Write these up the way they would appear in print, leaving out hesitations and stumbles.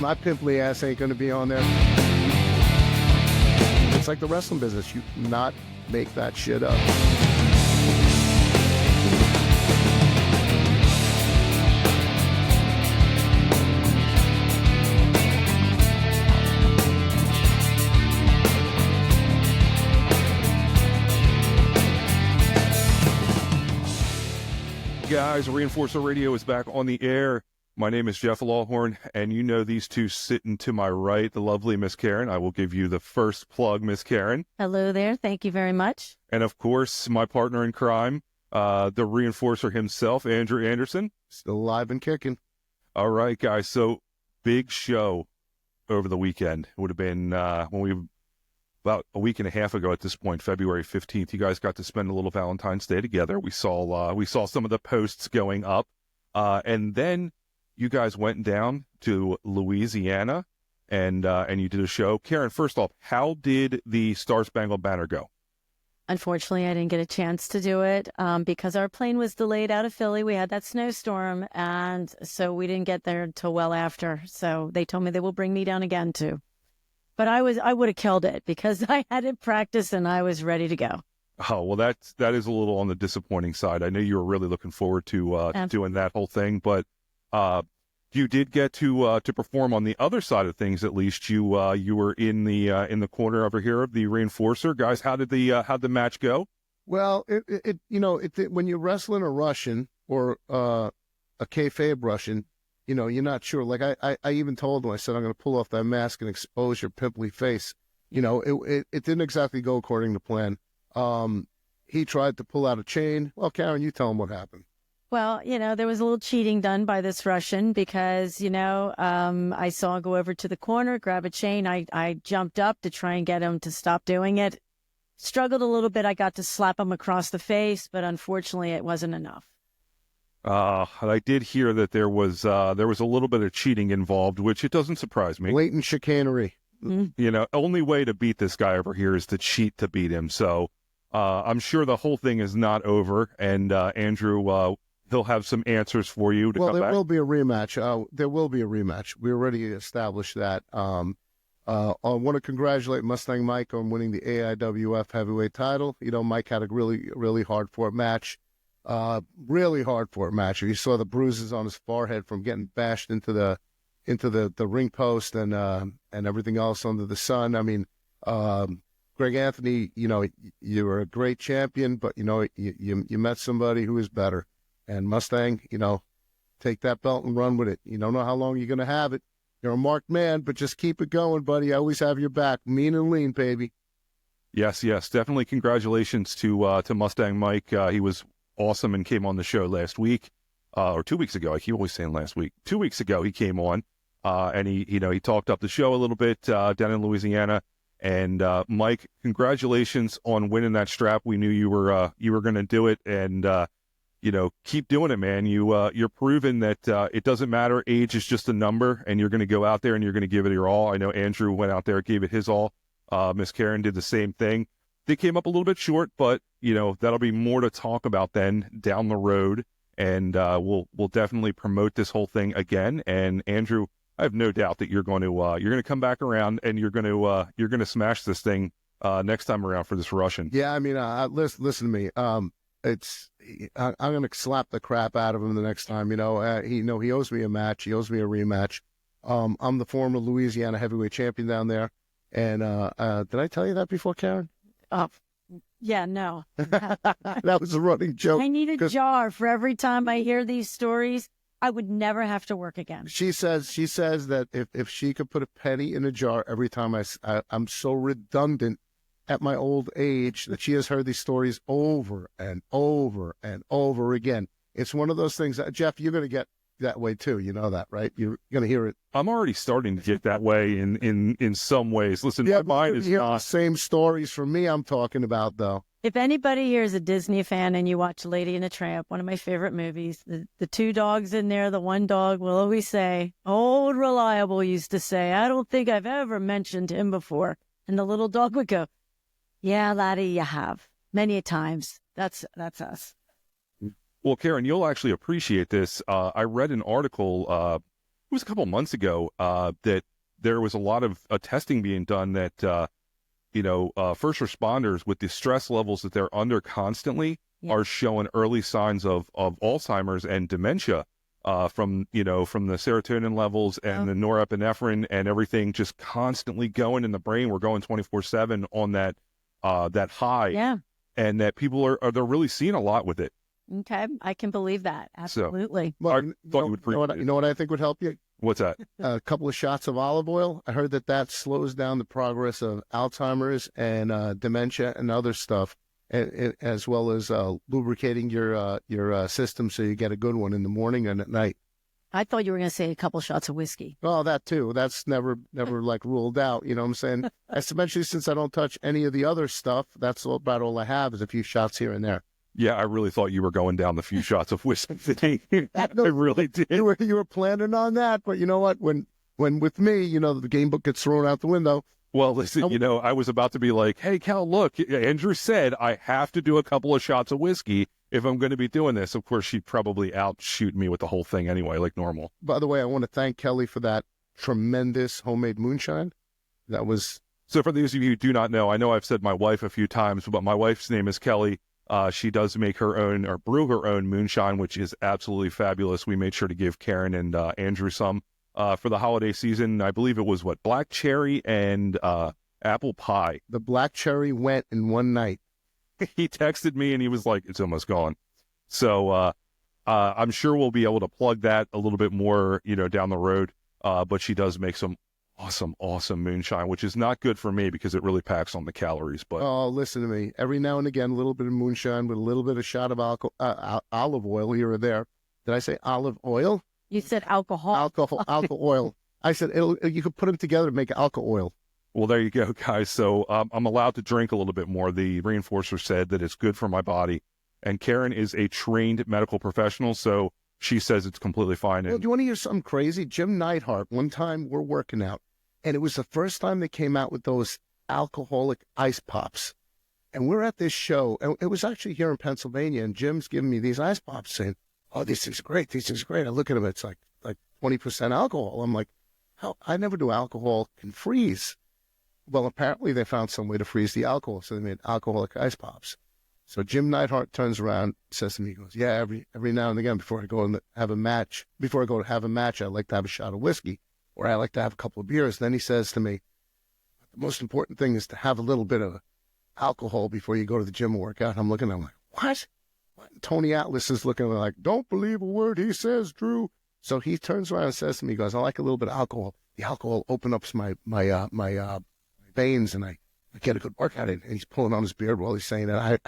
My pimply ass ain't going to be on there. It's like the wrestling business. You cannot make that shit up. Guys, Reinforcer Radio is back on the air. My name is Jethro Lawhorn, and you know these two sitting to my right, the lovely Miss Karen. I will give you the first plug, Miss Karen. Hello there. Thank you very much. And, of course, my partner in crime, the Reinforcer himself, Andrew Anderson. Still alive and kicking. All right, guys. So, big show over the weekend. It would have been about a week and a half ago at this point, February 15th. You guys got to spend a little Valentine's Day together. We saw some of the posts going up. And then you guys went down to Louisiana and you did a show. Karen, first off, how did the Star Spangled Banner go? Unfortunately, I didn't get a chance to do it because our plane was delayed out of Philly. We had that snowstorm, and so we didn't get there until well after. So they told me they will bring me down again, too. But I would have killed it because I had it practiced and I was ready to go. Oh, well, that is a little on the disappointing side. I know you were really looking forward to doing that whole thing, but you did get to perform on the other side of things. At least you were in the corner over here of the Reinforcer. Guys, how did the match go? Well, when you're wrestling a Russian or a kayfabe Russian, you're not sure. Like I even told him, I said, I'm going to pull off that mask and expose your pimply face. It didn't exactly go according to plan. He tried to pull out a chain. Well, Karen, you tell him what happened. Well, there was a little cheating done by this Russian because, I saw him go over to the corner, grab a chain. I jumped up to try and get him to stop doing it. Struggled a little bit. I got to slap him across the face, but unfortunately it wasn't enough. I did hear that there was a little bit of cheating involved, which it doesn't surprise me. Blatant chicanery. Mm-hmm. Only way to beat this guy over here is to cheat to beat him. So I'm sure the whole thing is not over. And Andrew, he'll have some answers for you to come back. Well, there will be a rematch. There will be a rematch. We already established that. I want to congratulate Mustang Mike on winning the AIWF heavyweight title. Mike had a really, really hard-fought match. Really hard-fought match. You saw the bruises on his forehead from getting bashed into the ring post and everything else under the sun. I mean, Greg Anthony, you were a great champion, but you met somebody who is better. And Mustang, take that belt and run with it. You don't know how long you're going to have it. You're a marked man, but just keep it going, buddy. I always have your back. Mean and lean, baby. Yes, definitely. Congratulations to Mustang Mike. He was awesome and came on the show last week, or 2 weeks ago. I keep always saying last week. 2 weeks ago he came on, and he talked up the show a little bit down in Louisiana. And Mike, congratulations on winning that strap. We knew you were going to do it, and keep doing it, man. You're proving that it doesn't matter. Age is just a number, and you're going to go out there and you're going to give it your all. I know Andrew went out there, gave it his all. Miss Karen did the same thing. They came up a little bit short, but that'll be more to talk about then down the road, and we'll definitely promote this whole thing again. And Andrew, I have no doubt that you're going to come back around and you're going to smash this thing next time around for this Russian. Yeah, I mean, listen to me. I'm going to slap the crap out of him the next time. He owes me a match. He owes me a rematch. I'm the former Louisiana heavyweight champion down there, and did I tell you that before, Karen? Yeah, no. That was a running joke. I need a jar for every time I hear these stories. I would never have to work again. She says that if she could put a penny in a jar every time I'm so redundant at my old age that she has heard these stories over and over and over again. It's one of those things that, Jeff, you're going to get that way too. You know that, right? You're going to hear it. I'm already starting to get that way in some ways. Listen, my mind is not. Same stories from me I'm talking about, though. If anybody here is a Disney fan and you watch Lady and the Tramp, one of my favorite movies, the two dogs in there, the one dog will always say, old Reliable used to say, I don't think I've ever mentioned him before. And the little dog would go, yeah, laddie, you have. Many a times. That's us. Well, Karen, you'll actually appreciate this. I read an article was a couple months ago that there was a lot of testing being done that first responders with the stress levels that they're under constantly are showing early signs of Alzheimer's and dementia from the serotonin levels and the norepinephrine and everything just constantly going in the brain. We're going 24/7 on that high. Yeah. And that people they're really seeing a lot with it. Okay. I can believe that. Absolutely. So, I thought you would you know what I think would help you? What's that? A couple of shots of olive oil. I heard that slows down the progress of Alzheimer's and dementia and other stuff, as well as lubricating your system so you get a good one in the morning and at night. I thought you were going to say a couple shots of whiskey. Oh, that too. That's never like ruled out. You know what I'm saying? Especially since I don't touch any of the other stuff. That's about all I have is a few shots here and there. Yeah, I really thought you were going down the few shots of whiskey today. I really did. You were planning on that, but you know what? When with me, the game book gets thrown out the window. Well, listen, I was about to be like, hey, Cal, look, Andrew said I have to do a couple of shots of whiskey if I'm going to be doing this. Of course, she'd probably outshoot me with the whole thing anyway, like normal. By the way, I want to thank Kelly for that tremendous homemade moonshine. That was... So for those of you who do not know, I know I've said my wife a few times, but my wife's name is Kelly. She does make her own or brew her own moonshine, which is absolutely fabulous. We made sure to give Karen and Andrew some for the holiday season. I believe it was black cherry and apple pie. The black cherry went in one night. He texted me and he was like, it's almost gone. So I'm sure we'll be able to plug that a little bit more, down the road. But she does make some awesome moonshine, which is not good for me because it really packs on the calories. But oh, listen to me. Every now and again, a little bit of moonshine with a little bit of shot of olive oil here or there. Did I say olive oil? You said alcohol. Alcohol oil. I said you could put them together and make alcohol oil. Well, there you go, guys. So I'm allowed to drink a little bit more. The reinforcer said that it's good for my body. And Karen is a trained medical professional, so she says it's completely fine. Well, do you want to hear something crazy? Jim Neidhart, one time we're working out, and it was the first time they came out with those alcoholic ice pops. And we're at this show, and it was actually here in Pennsylvania, and Jim's giving me these ice pops saying, oh, these things are great. These things are great. I look at them, it's like 20% alcohol. I'm like, how? I never knew alcohol can freeze. Well, apparently they found some way to freeze the alcohol, so they made alcoholic ice pops. So Jim Neidhart turns around, says to me, he goes, yeah, every now and again before I go to have a match, I like to have a shot of whiskey, or I like to have a couple of beers. Then he says to me, the most important thing is to have a little bit of alcohol before you go to the gym and work out. I'm looking at him like, what? Tony Atlas is looking at me like, don't believe a word he says, Drew. So he turns around and says to me, he goes, I like a little bit of alcohol. The alcohol opens up my veins, and I get a good workout in. And he's pulling on his beard while he's saying that.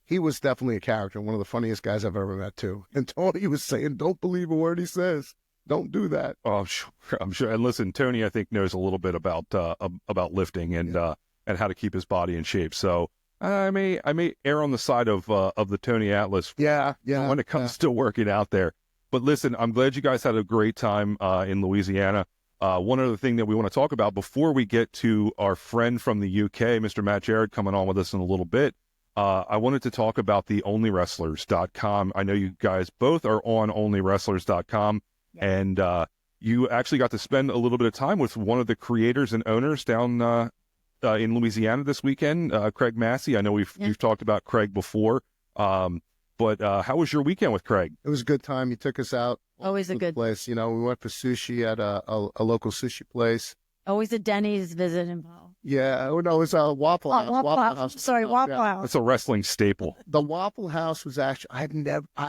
He was definitely a character, one of the funniest guys I've ever met, too. And Tony was saying, don't believe a word he says. Don't do that. Oh, I'm sure. And listen, Tony, I think, knows a little bit about lifting and how to keep his body in shape. So I may err on the side of the Tony Atlas. Yeah. When it comes to working out there. But listen, I'm glad you guys had a great time in Louisiana. One other thing that we want to talk about before we get to our friend from the UK, Mr. Matt Jarrett, coming on with us in a little bit, I wanted to talk about the onlywrestlers.com. I know you guys both are on onlywrestlers.com, and you actually got to spend a little bit of time with one of the creators and owners down in Louisiana this weekend, Craig Massey. I know we've talked about Craig before, but how was your weekend with Craig? It was a good time. He took us out. Always a good place. We went for sushi at a local sushi place. Always a Denny's visit involved. Yeah, no, it was a Waffle House. Waffle House. Sorry, Waffle House. That's a wrestling staple. The Waffle House was actually, I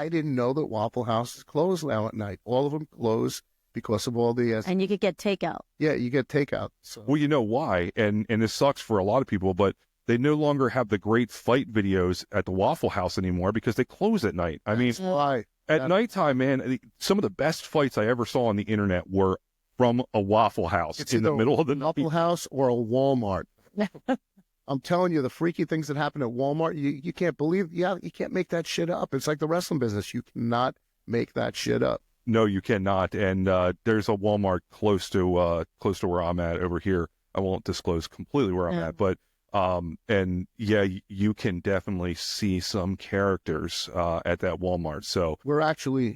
didn't know that Waffle House is closed now at night. All of them close because of all the... and you could get takeout. Yeah, you get takeout. So. Well, you know why, and this sucks for a lot of people, but they no longer have the great fight videos at the Waffle House anymore because they close at night. I mean, why? At nighttime, man, some of the best fights I ever saw on the internet were from a Waffle House in the middle of the night. Waffle House or a Walmart. I'm telling you, the freaky things that happen at Walmart, you can't believe. Yeah, you can't make that shit up. It's like the wrestling business. You cannot make that shit up. No, you cannot. And there's a Walmart close to where I'm at over here. I won't disclose completely where I'm at, but and yeah, you can definitely see some characters at that Walmart. So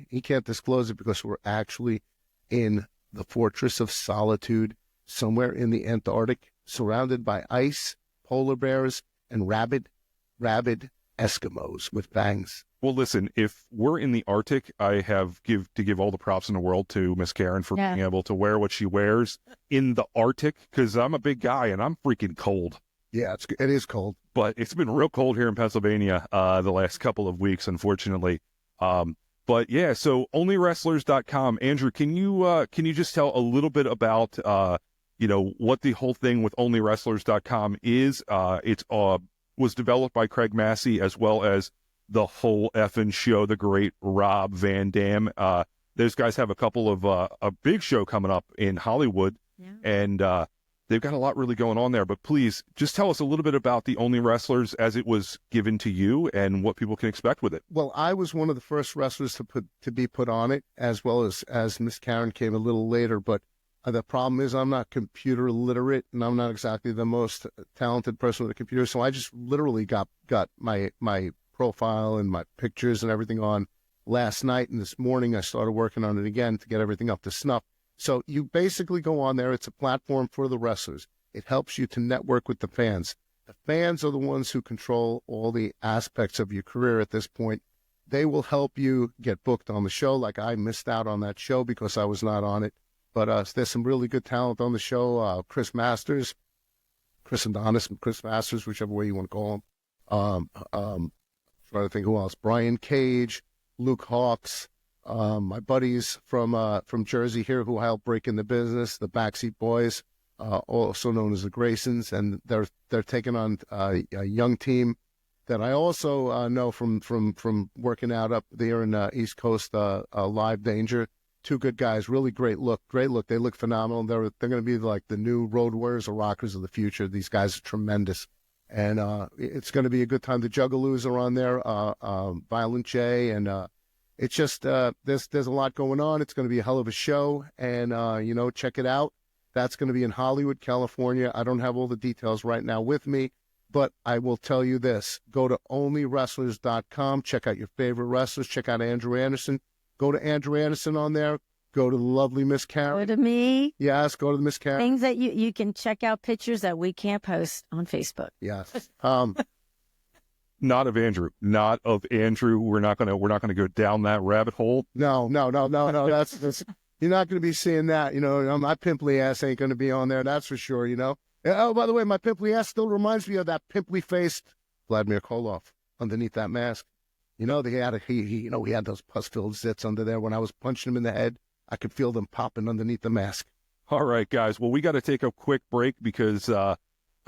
he can't disclose it because we're actually in the fortress of solitude somewhere in the Antarctic, surrounded by ice, polar bears, and rabid Eskimos with fangs. Well, listen, if we're in the Arctic, I have to give all the props in the world to Miss Karen for being able to wear what she wears in the Arctic, because I'm a big guy and I'm freaking cold. Yeah, it is cold. But it's been real cold here in Pennsylvania the last couple of weeks, unfortunately. But yeah, so onlywrestlers.com. Andrew, can you just tell a little bit about what the whole thing with onlywrestlers.com is? It's was developed by Craig Massey, as well as the whole effing show, the great Rob Van Dam. Those guys have a couple of a big show coming up in Hollywood, and they've got a lot really going on there. But please, just tell us a little bit about the Only Wrestlers as it was given to you and what people can expect with it. Well, I was one of the first wrestlers to be put on it, as well as Miss Karen came a little later. But the problem is I'm not computer literate, and I'm not exactly the most talented person with a computer. So I just literally got my profile and my pictures and everything on last night. And this morning I started working on it again to get everything up to snuff. So you basically go on there. It's a platform for the wrestlers. It helps you to network with the fans. The fans are the ones who control all the aspects of your career at this point. They will help you get booked on the show. Like I missed out on that show because I was not on it. But there's some really good talent on the show. Chris Adonis, Chris Masters, whichever way you want to call him. Trying to think who else. Brian Cage, Luke Hawks, my buddies from Jersey here who helped break in the business, the Backseat Boys, also known as the Graysons, and they're taking on a young team that I also know from working out up there in East Coast, Live Danger. Two good guys, really great look. They look phenomenal. They're going to be like the new Road Warriors or Rockers of the future. These guys are tremendous. And it's going to be a good time. The Juggalos are on there, Violent J, and it's just there's a lot going on. It's going to be a hell of a show, and check it out. That's going to be in Hollywood, California. I don't have all the details right now with me, but I will tell you this: go to onlywrestlers.com. Check out your favorite wrestlers. Check out Andrew Anderson. Go to Andrew Anderson on there. Go to the lovely Miss Karen. Go to me. Yes, go to the Miss Karen. Things that you can check out, pictures that we can't post on Facebook. Yes. Not of Andrew. We're not gonna go down that rabbit hole. No. That's you're not gonna be seeing that. My pimply ass ain't gonna be on there. That's for sure. Oh, by the way, my pimply ass still reminds me of that pimply faced Vladimir Koloff underneath that mask. He had those pus-filled zits under there. When I was punching him in the head, I could feel them popping underneath the mask. All right, guys. Well, we got to take a quick break because a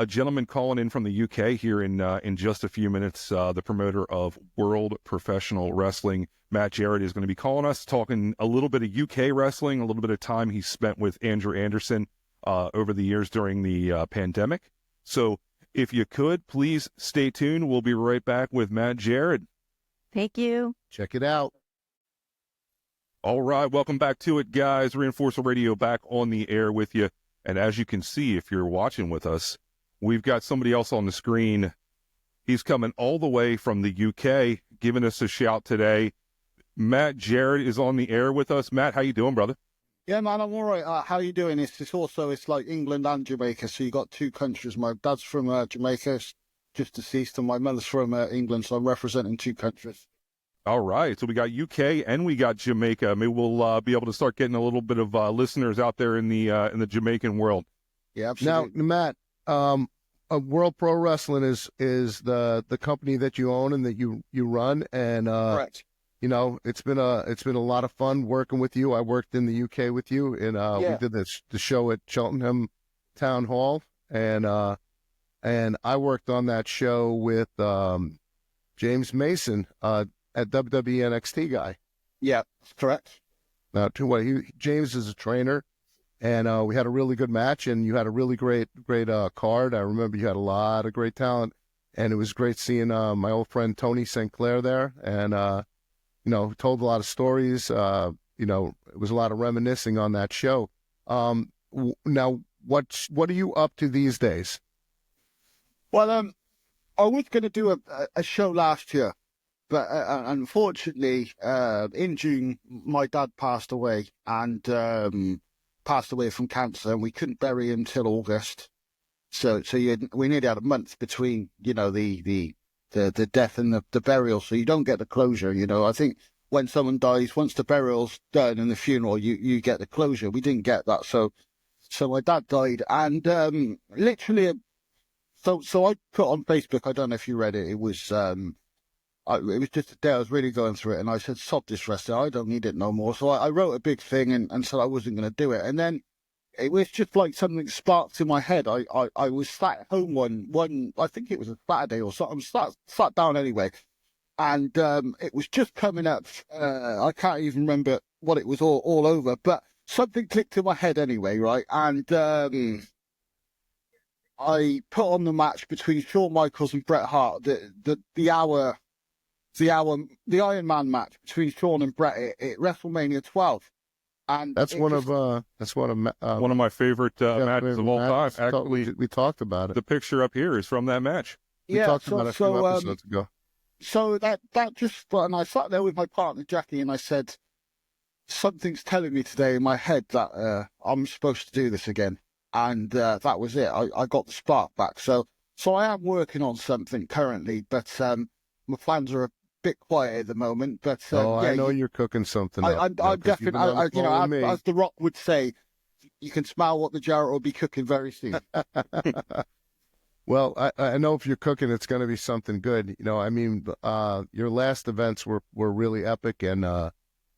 gentleman calling in from the UK here in just a few minutes, the promoter of World Professional Wrestling, Matt Jarrett, is going to be calling us, talking a little bit of UK wrestling, a little bit of time he spent with Andrew Anderson over the years during the pandemic. So if you could, please stay tuned. We'll be right back with Matt Jarrett. Thank you. Check it out. All right, welcome back to it, guys. Reinforcer Radio back on the air with you. And as you can see, if you're watching with us, we've got somebody else on the screen. He's coming all the way from the UK, giving us a shout today. Matt Jarrett is on the air with us. Matt, how you doing, brother? Yeah, man, I'm all right. How you doing? It's like England and Jamaica, so you got two countries. My dad's from Jamaica, just deceased, and my mother's from England, so I'm representing two countries. All right, so we got UK and we got Jamaica. Maybe we'll be able to start getting a little bit of listeners out there in the Jamaican world. Yeah, absolutely. Now, Matt, World Pro Wrestling is the company that you own and that you run, and correct. It's been a lot of fun working with you. I worked in the UK with you, and we did the show at Cheltenham Town Hall, and I worked on that show with James Mason at WWE NXT guy. Yeah, correct. James is a trainer, and we had a really good match, and you had a really great card. I remember you had a lot of great talent, and it was great seeing my old friend Tony St. Clair there, and told a lot of stories. It was a lot of reminiscing on that show. Now, what are you up to these days? Well, I was going to do a show last year, but unfortunately, in June, my dad passed away, and passed away from cancer, and we couldn't bury him till August. So we nearly had a month between, the death and the burial. So you don't get the closure. I think when someone dies, once the burial's done and the funeral, you get the closure. We didn't get that. So my dad died, and literally, so I put on Facebook. I don't know if you read it. It was it was just a day I was really going through it, and I said, "Sod this wrestling. I don't need it no more." So I wrote a big thing and said I wasn't going to do it, and then it was just like something sparked in my head. I was sat at home one I think it was a Saturday or something. Sat down anyway, and it was just coming up. I can't even remember what it was all over, but something clicked in my head anyway, right? And I put on the match between Shawn Michaels and Bret Hart, the Iron Man match between Shawn and Bret at WrestleMania 12. And that's one of my favorite matches of all time. Actually, we talked about it. The picture up here is from that match. We talked about it a few episodes ago. So that just, and I sat there with my partner Jackie, and I said, something's telling me today in my head that I'm supposed to do this again, and that was it. I got the spark back. So I am working on something currently, but my plans are a bit quiet at the moment. But I know you're cooking something. I'm definitely, as The Rock would say, you can smell what the Jarrett will be cooking very soon. Well, I know if you're cooking, it's going to be something good. Your last events were really epic, and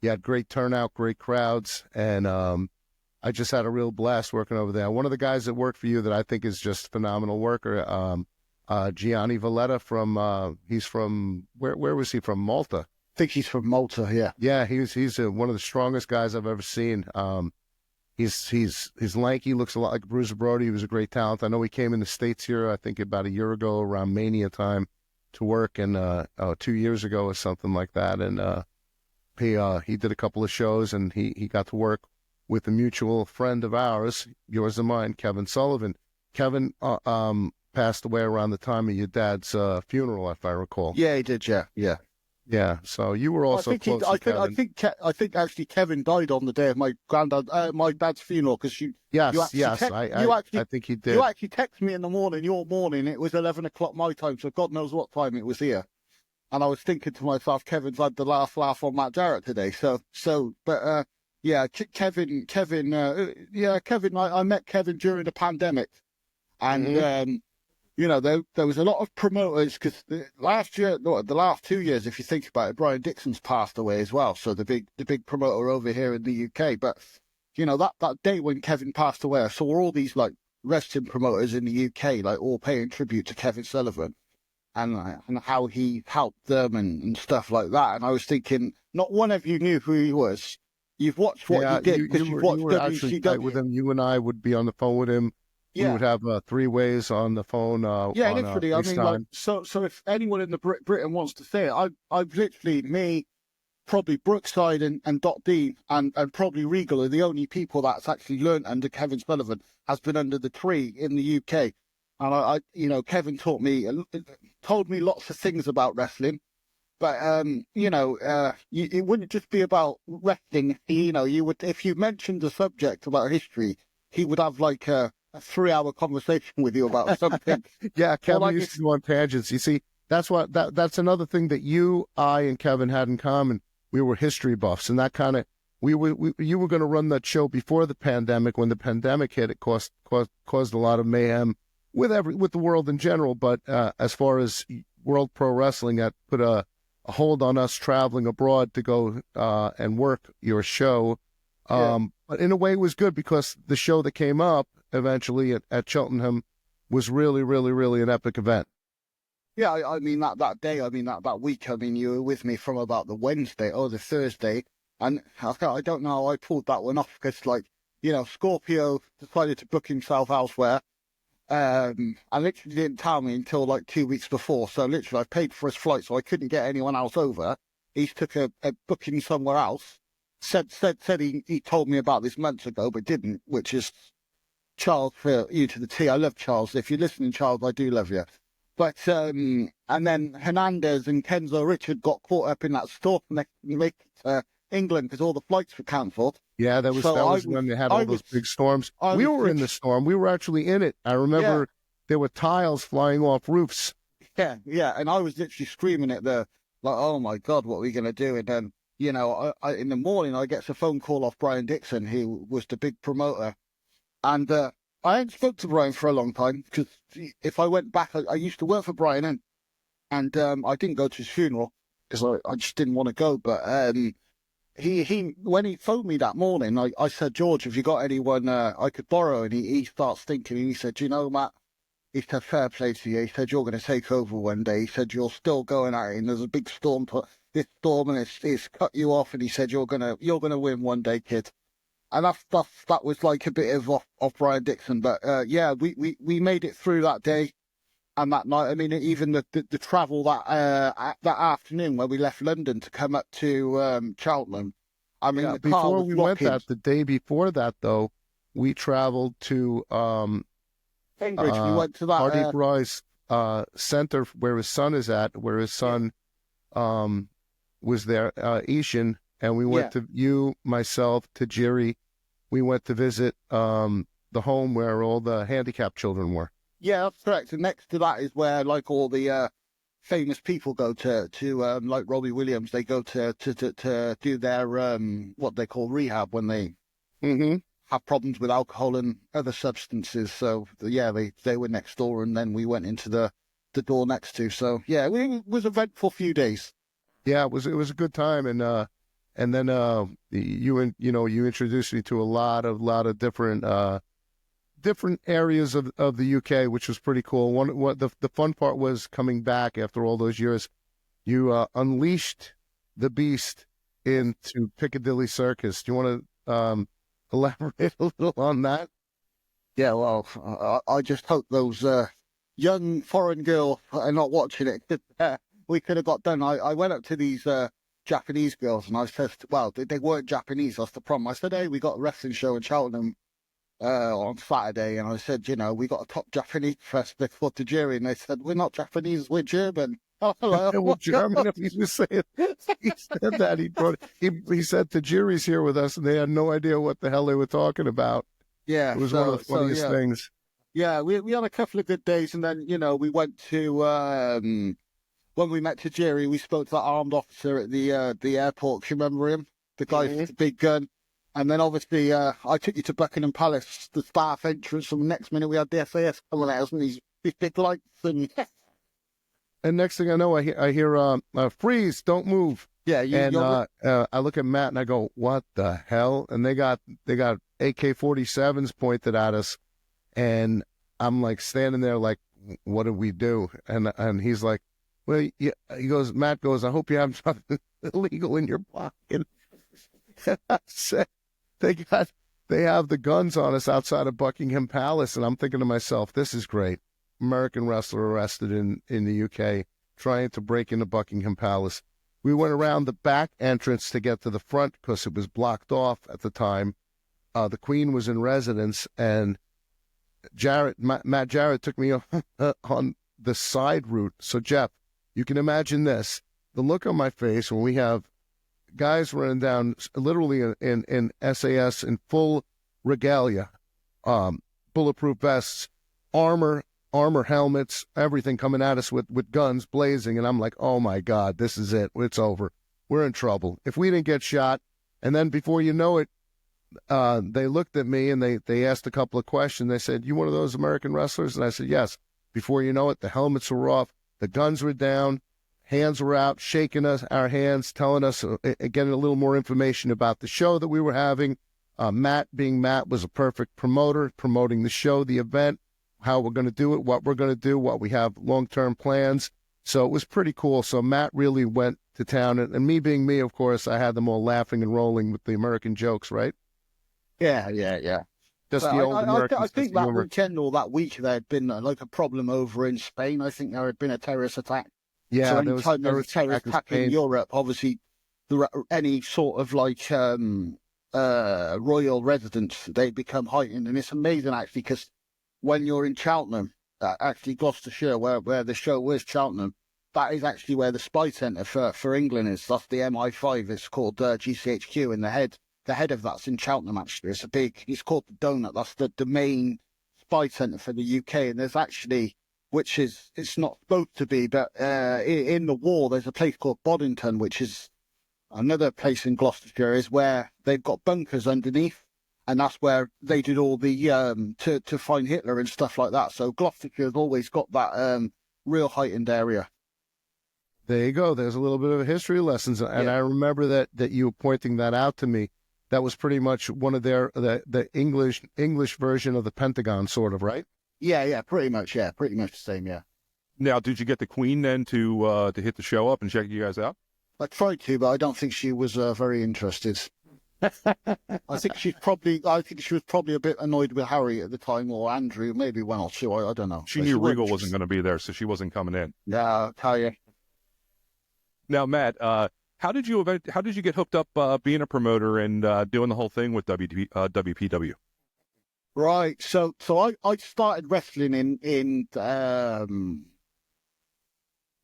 you had great turnout, great crowds, and I just had a real blast working over there. One of the guys that worked for you that I think is just phenomenal worker, Gianni Valletta he's from, where was he from? Malta. I think he's from Malta, yeah. Yeah, he's one of the strongest guys I've ever seen. He's lanky, looks a lot like Bruiser Brody. He was a great talent. I know he came in the States here, I think about a year ago around Mania time to work, and 2 years ago or something like that. And he did a couple of shows, and he got to work with a mutual friend of ours, yours and mine, Kevin Sullivan. Kevin passed away around the time of your dad's funeral, if I recall. Yeah, he did. Yeah. Yeah, so you were also close to Kevin. I think actually Kevin died on the day of my dad's funeral, because I think he did. You actually texted me in the morning, your morning. It was 11 o'clock my time, so God knows what time it was here. And I was thinking to myself, Kevin's had the last laugh on Matt Jarrett today. Kevin. I met Kevin during the pandemic, and. There was a lot of promoters, because the last 2 years, if you think about it, Brian Dixon's passed away as well. So the big promoter over here in the UK. But, that day when Kevin passed away, I saw all these like wrestling promoters in the UK, like all paying tribute to Kevin Sullivan and how he helped them and stuff like that. And I was thinking, not one of you knew who he was. You've watched what he did, because you've watched WCW. With him. You and I would be on the phone with him. Yeah. We would have 3 ways on the phone. Literally. I mean, so if anyone in the Britain wants to say it, I've literally, me, probably Brookside and Dot Dean and probably Regal are the only people that's actually learned under Kevin Sullivan, has been under the tree in the UK. And Kevin told me lots of things about wrestling, but it wouldn't just be about wrestling. You would, if you mentioned the subject about history, he would have like a 3-hour conversation with you about something. Yeah, Kevin used to go on tangents. You see, that's another thing that I and Kevin had in common. We were history buffs, and that kind of you were going to run that show before the pandemic. When the pandemic hit, it caused a lot of mayhem with the world in general. But as far as World Pro Wrestling, that put a hold on us traveling abroad to go and work your show. But in a way, it was good, because the show that came up eventually at Cheltenham was really, really, really an epic event. Yeah, I mean that day, that week, you were with me from about the Wednesday or the Thursday, and I don't know how I pulled that one off, because Scorpio decided to book himself elsewhere, and literally didn't tell me until like 2 weeks before. So literally, I paid for his flight, so I couldn't get anyone else over. He took a booking somewhere else. Said he told me about this months ago, but didn't, which is Charles for you to the T. I love Charles. If you're listening, Charles, I do love you. But and then Hernandez and Kenzo Richard got caught up in that storm, and they make it to England because all the flights were cancelled. Yeah, that So was when they had all those big storms. I We was were in the storm. We were actually in it. I remember there were tiles flying off roofs. Yeah, and I was literally screaming at like, oh my God, what are we going to do? And then, you know, in the morning, I get a phone call off Brian Dixon, who was the big promoter. And I hadn't spoke to Brian for a long time, because if I went back, I used to work for Brian, and I didn't go to his funeral because I just didn't want to go. But he when he phoned me that morning, I said, George, have you got anyone I could borrow? And he starts thinking, and he said, you know, Matt, he said, fair play to you. He said, you're going to take over one day. He said, you're still going at it, and there's a big storm, this storm, and it's cut you off. And he said, you're gonna win one day, kid. And that was like a bit of off Brian Dixon. But yeah, we made it through that day and that night. I mean, even the travel that afternoon where we left London to come up to Cheltenham. I mean, the car before was we rocking. went the day before that, though, we traveled to Cambridge. We went to that Hardy Bryce center where his son is at, where his son was there, Ishan, and we went to you, myself, Tajiri. We went to visit the home where all the handicapped children were. Yeah, that's correct. And next to that is where like all the famous people go to like Robbie Williams. They go to do their what they call rehab when they have problems with alcohol and other substances. So yeah, they were next door, and then we went into the door next to. So yeah, it was an eventful few days. Yeah, it was a good time, and then you introduced me to a lot of different areas of the UK, which was pretty cool. The fun part was coming back after all those years. You unleashed the beast into Piccadilly Circus. Do you want to elaborate a little on that? Yeah, well, I just hope those young foreign girls are not watching it. We could have got done. I went up to these Japanese girls, and I said, well, they weren't Japanese, that's the problem. I said, hey, we got a wrestling show in Cheltenham on Saturday, and I said, you know, we got a top Japanese wrestler for Tajiri, and they said, we're not Japanese, we're German. Oh, hello. We're German. He was saying, he said that. He said Tajiri's here with us, and they had no idea what the hell they were talking about. Yeah. It was one of the funniest things. Yeah, we had a couple of good days, and then, you know, we went to... when we met Tajiri, we spoke to that armed officer at the airport. You remember him? The guy with the big gun. And then obviously I took you to Buckingham Palace, the staff entrance, and the next minute we had the SAS coming at us and these big lights. And next thing I know, I hear freeze, don't move. Yeah, I look at Matt and I go, what the hell? And they got AK-47s pointed at us, and I'm like standing there like, what do we do? And he's like, well, yeah, Matt goes, I hope you have something illegal in your pocket. And I said, they have the guns on us outside of Buckingham Palace. And I'm thinking to myself, this is great. American wrestler arrested in the UK, trying to break into Buckingham Palace. We went around the back entrance to get to the front because it was blocked off at the time. The Queen was in residence, and Matt Jarrett took me on the side route. So, Jeff, you can imagine this, the look on my face when we have guys running down literally in SAS in full regalia, bulletproof vests, armor helmets, everything coming at us with guns blazing. And I'm like, oh my God, this is it. It's over. We're in trouble. If we didn't get shot, and then before you know it, they looked at me and they asked a couple of questions. They said, you one of those American wrestlers? And I said, yes. Before you know it, the helmets were off. The guns were down, hands were out, shaking our hands, telling us, getting a little more information about the show that we were having. Matt, being Matt, was a perfect promoter, promoting the show, the event, how we're going to do it, what we're going to do, what we have long-term plans. So it was pretty cool. So Matt really went to town. And me being me, of course, I had them all laughing and rolling with the American jokes, right? Yeah. Just the old American. I think that weekend or that week there had been like a problem over in Spain. I think there had been a terrorist attack. Yeah, so anytime there was a terrorist attack in Europe, obviously any sort of like royal residence, they become heightened. And it's amazing actually, because when you're in Cheltenham, actually Gloucestershire, where the show was, Cheltenham, that is actually where the spy centre for England is. That's the MI5. It's called GCHQ in the head. the head of that's in Cheltenham, actually. It's called the Donut. That's the main spy centre for the UK. And there's actually, it's not supposed to be, but in the war, there's a place called Boddington, which is another place in Gloucestershire, is where they've got bunkers underneath. And that's where they did all the, to find Hitler and stuff like that. So Gloucestershire's always got that real heightened area. There you go. There's a little bit of history lessons. And I remember that you were pointing that out to me. That was pretty much one of the English version of the Pentagon, sort of, right? Yeah, pretty much. Yeah, pretty much the same. Yeah. Now, did you get the Queen then to hit the show up and check you guys out? I tried to, but I don't think she was very interested. I think she was probably a bit annoyed with Harry at the time, or Andrew, maybe one or two. I don't know. She knew Regal wasn't going to be there, so she wasn't coming in. Yeah, I'll tell you. Now, Matt, how did you get hooked up being a promoter and doing the whole thing with WPW? Right. So I started wrestling in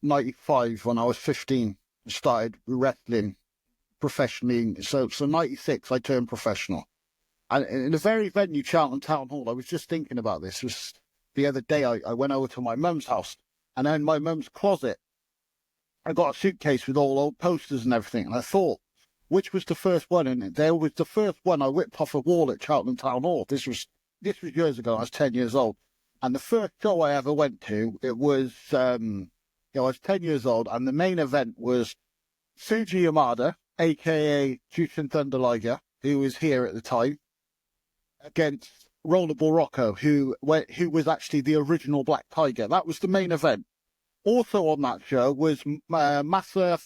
95 when I was 15. I started wrestling professionally. So 96 I turned professional. And in the very venue, Cheltenham Town Hall, I was just thinking about this. It was the other day I went over to my mum's house, and in my mum's closet I got a suitcase with all old posters and everything. And I thought, which was the first one? And there was the first one I whipped off a wall at Cheltenham Town Hall. This was years ago. I was 10 years old. And the first show I ever went to, it was, I was 10 years old. And the main event was Fuji Yamada, a.k.a. Jushin Thunder Liger, who was here at the time, against Rollerball Rocco, who was actually the original Black Tiger. That was the main event. Also on that show was Masa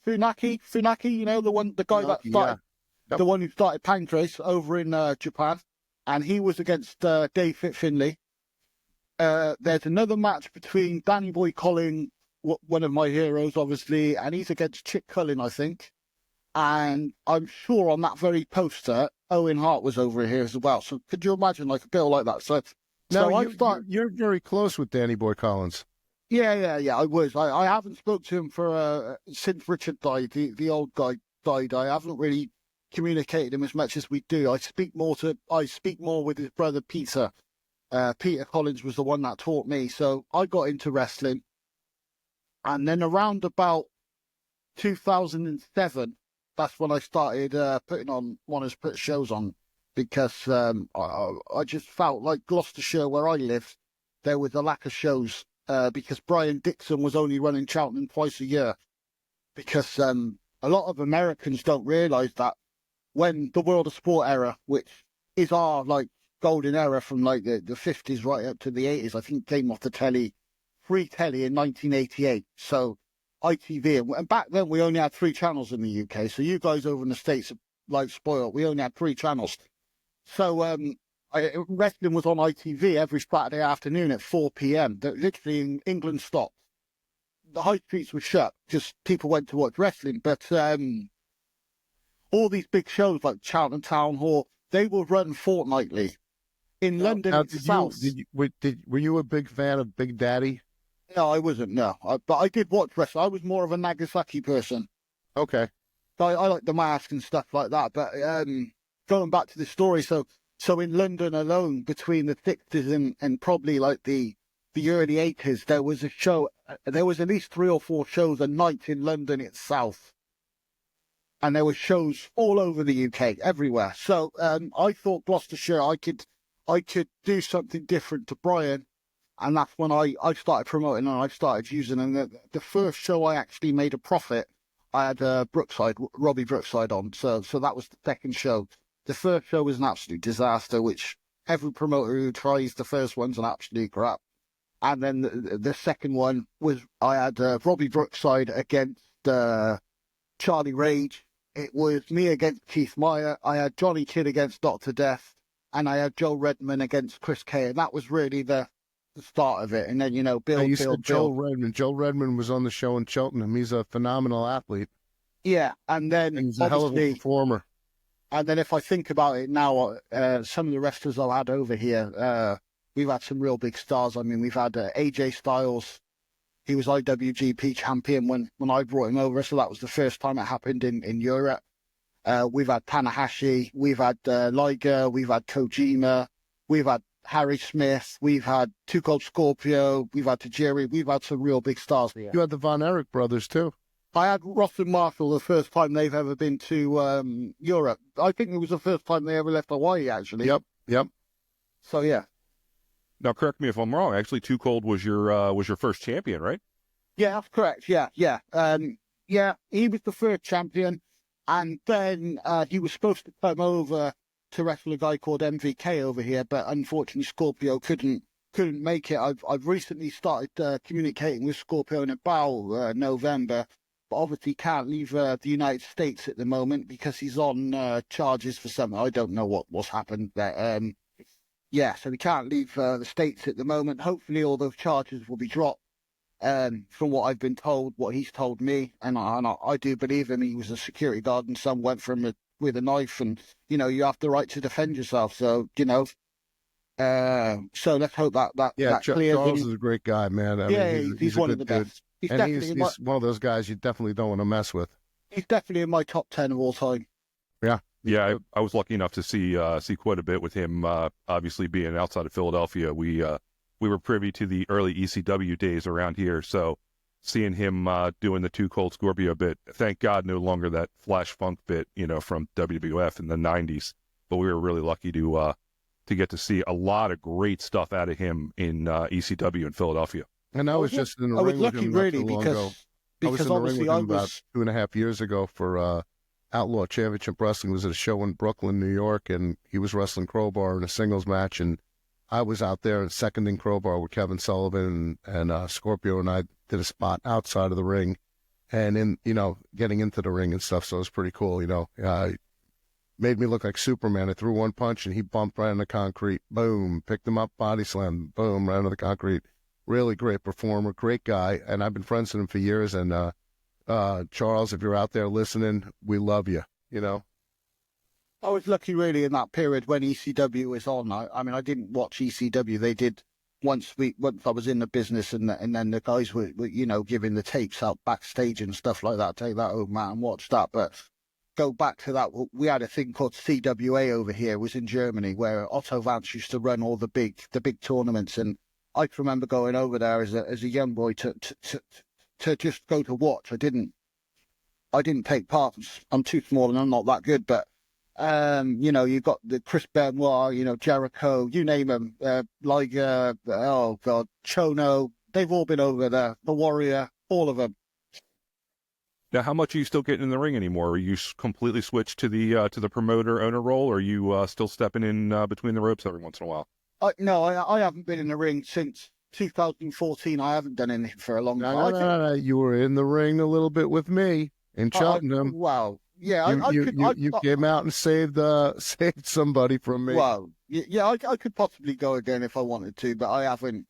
Funaki, the guy that started, the one who started Pancrase over in Japan, and he was against Dave Finley. There's another match between Danny Boy Collin, one of my heroes, obviously, and he's against Chick Cullen, I think. And I'm sure on that very poster, Owen Hart was over here as well. So could you imagine like a bill like that? So you're very close with Danny Boy Collins. Yeah, I was. I haven't spoke to him for since Richard died. The old guy died. I haven't really communicated him as much as we do. I speak more with his brother Peter. Peter Collins was the one that taught me. So I got into wrestling, and then around about 2007, that's when I started wanting to put shows on, because I just felt like Gloucestershire, where I lived, there was a lack of shows. Because Brian Dixon was only running Cheltenham twice a year. Because a lot of Americans don't realise that when the World of Sport era, which is our like golden era from like the 50s right up to the 80s, I think came off the telly, free telly in 1988. So ITV, and back then we only had 3 channels in the UK. So you guys over in the States are like spoiled. We only had 3 channels. So wrestling was on ITV every Saturday afternoon at 4 p.m. Literally, England stopped. The high streets were shut because people went to watch wrestling. But all these big shows like Cheltenham Town Hall, they were run fortnightly. In London itself. Were you a big fan of Big Daddy? No, I wasn't. No, but I did watch wrestling. I was more of a Nagasaki person. Okay. I like the mask and stuff like that. But going back to the story, So in London alone, between the 60s and probably like the early 80s, there was a show. There was at least 3 or 4 shows a night in London itself, and there were shows all over the UK, everywhere. So I thought Gloucestershire, I could do something different to Brian, and that's when I started promoting and I started using. And the first show I actually made a profit, I had Robbie Brookside on. So that was the second show. The first show was an absolute disaster, which every promoter who tries the first one's an absolute crap. And then the second one was I had Robbie Brookside against Charlie Rage. It was me against Keith Meyer. I had Johnny Kidd against Dr. Death. And I had Joe Redman against Chris Kay. And that was really the start of it. And then, Bill. Joe Redman. Joe Redman was on the show in Cheltenham. He's a phenomenal athlete. Yeah, and then he's a hell of a performer. And then if I think about it now, some of the wrestlers I've had over here, we've had some real big stars. I mean, we've had AJ Styles. He was IWGP champion when I brought him over, so that was the first time it happened in Europe. We've had Tanahashi, we've had Liger, we've had Kojima, we've had Harry Smith, we've had Two Cold Scorpio, we've had Tajiri, we've had some real big stars here. You had the Von Erich brothers too. I had Ross and Marshall the first time they've ever been to Europe. I think it was the first time they ever left Hawaii, actually. Yep. So, yeah. Now, correct me if I'm wrong. Actually, Too Cold was your first champion, right? Yeah, that's correct. Yeah. Yeah, he was the first champion. And then he was supposed to come over to wrestle a guy called MVK over here, but unfortunately Scorpio couldn't make it. I've recently started communicating with Scorpio in about November, but obviously can't leave the United States at the moment because he's on charges for something. I don't know what's happened there. Yeah, so he can't leave the States at the moment. Hopefully all those charges will be dropped. From what I've been told, what he's told me, and I do believe him. He was a security guard, and some went from with a knife, and you have the right to defend yourself. So so let's hope that clears. Charles is a great guy, man. I mean, he's one of the best. He's one of those guys you definitely don't want to mess with. He's definitely in my top 10 of all time. Yeah. I was lucky enough to see quite a bit with him. Obviously, being outside of Philadelphia, we were privy to the early ECW days around here, so seeing him doing the Too Cold Scorpio bit, thank God no longer that Flash Funk bit, from WWF in the 90s, but we were really lucky to get to see a lot of great stuff out of him in ECW in Philadelphia. And I was just in the ring with him not too long ago. I was in the ring with him about 2.5 years ago for Outlaw Championship Wrestling. It was at a show in Brooklyn, New York, and he was wrestling Crowbar in a singles match, and I was out there and seconding Crowbar with Kevin Sullivan and Scorpio, and I did a spot outside of the ring and getting into the ring and stuff. So it was pretty cool, made me look like Superman. I threw one punch and he bumped right on the concrete. Boom. Picked him up, body slam. Boom, right onto the concrete. Really great performer, great guy. And I've been friends with him for years. And Charles, if you're out there listening, we love you, I was lucky really in that period when ECW was on. I mean, I didn't watch ECW. They did once I was in the business, and then the guys were giving the tapes out backstage and stuff like that. Take that home, man, and watch that. But go back to that, we had a thing called CWA over here. It was in Germany, where Otto Vance used to run all the big tournaments, and I can remember going over there as a young boy to just go to watch. I didn't take part. I'm too small and I'm not that good, but. You've got the Chris Benoit, Jericho, you name them, Liger, Chono, they've all been over there, the Warrior, all of them. Now, how much are you still getting in the ring anymore? Are you completely switched to the promoter owner role, or are you still stepping in between the ropes every once in a while? No, I haven't been in the ring since 2014. I haven't done anything for a long time. No. You were in the ring a little bit with me in Cheltenham. Wow. Yeah, you came out and saved somebody from me. Well, yeah, I could possibly go again if I wanted to, but I haven't.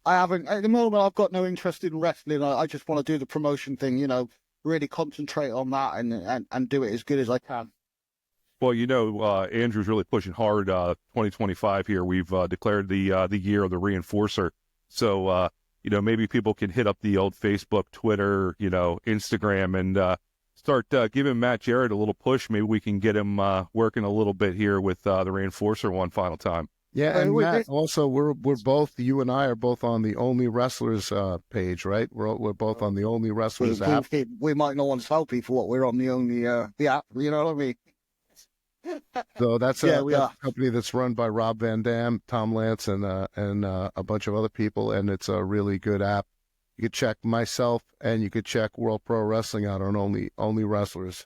At the moment, I've got no interest in wrestling. I just want to do the promotion thing, really concentrate on that and do it as good as I can. Well, Andrew's really pushing hard. 2025 here, we've declared the year of the Reinforcer. So, maybe people can hit up the old Facebook, Twitter, Instagram, and start giving Matt Jarrett a little push. Maybe we can get him working a little bit here with the Reinforcer one final time. Yeah, and Matt, also we're both, you and I are both on the Only Wrestlers page, right? We're both on the Only Wrestlers app. We might not want to tell people what we're on the Only the app. You know what I mean? So that's a company that's run by Rob Van Dam, Tom Lance, and a bunch of other people, and it's a really good app. You could check myself and you could check World Pro Wrestling out on Only Wrestlers.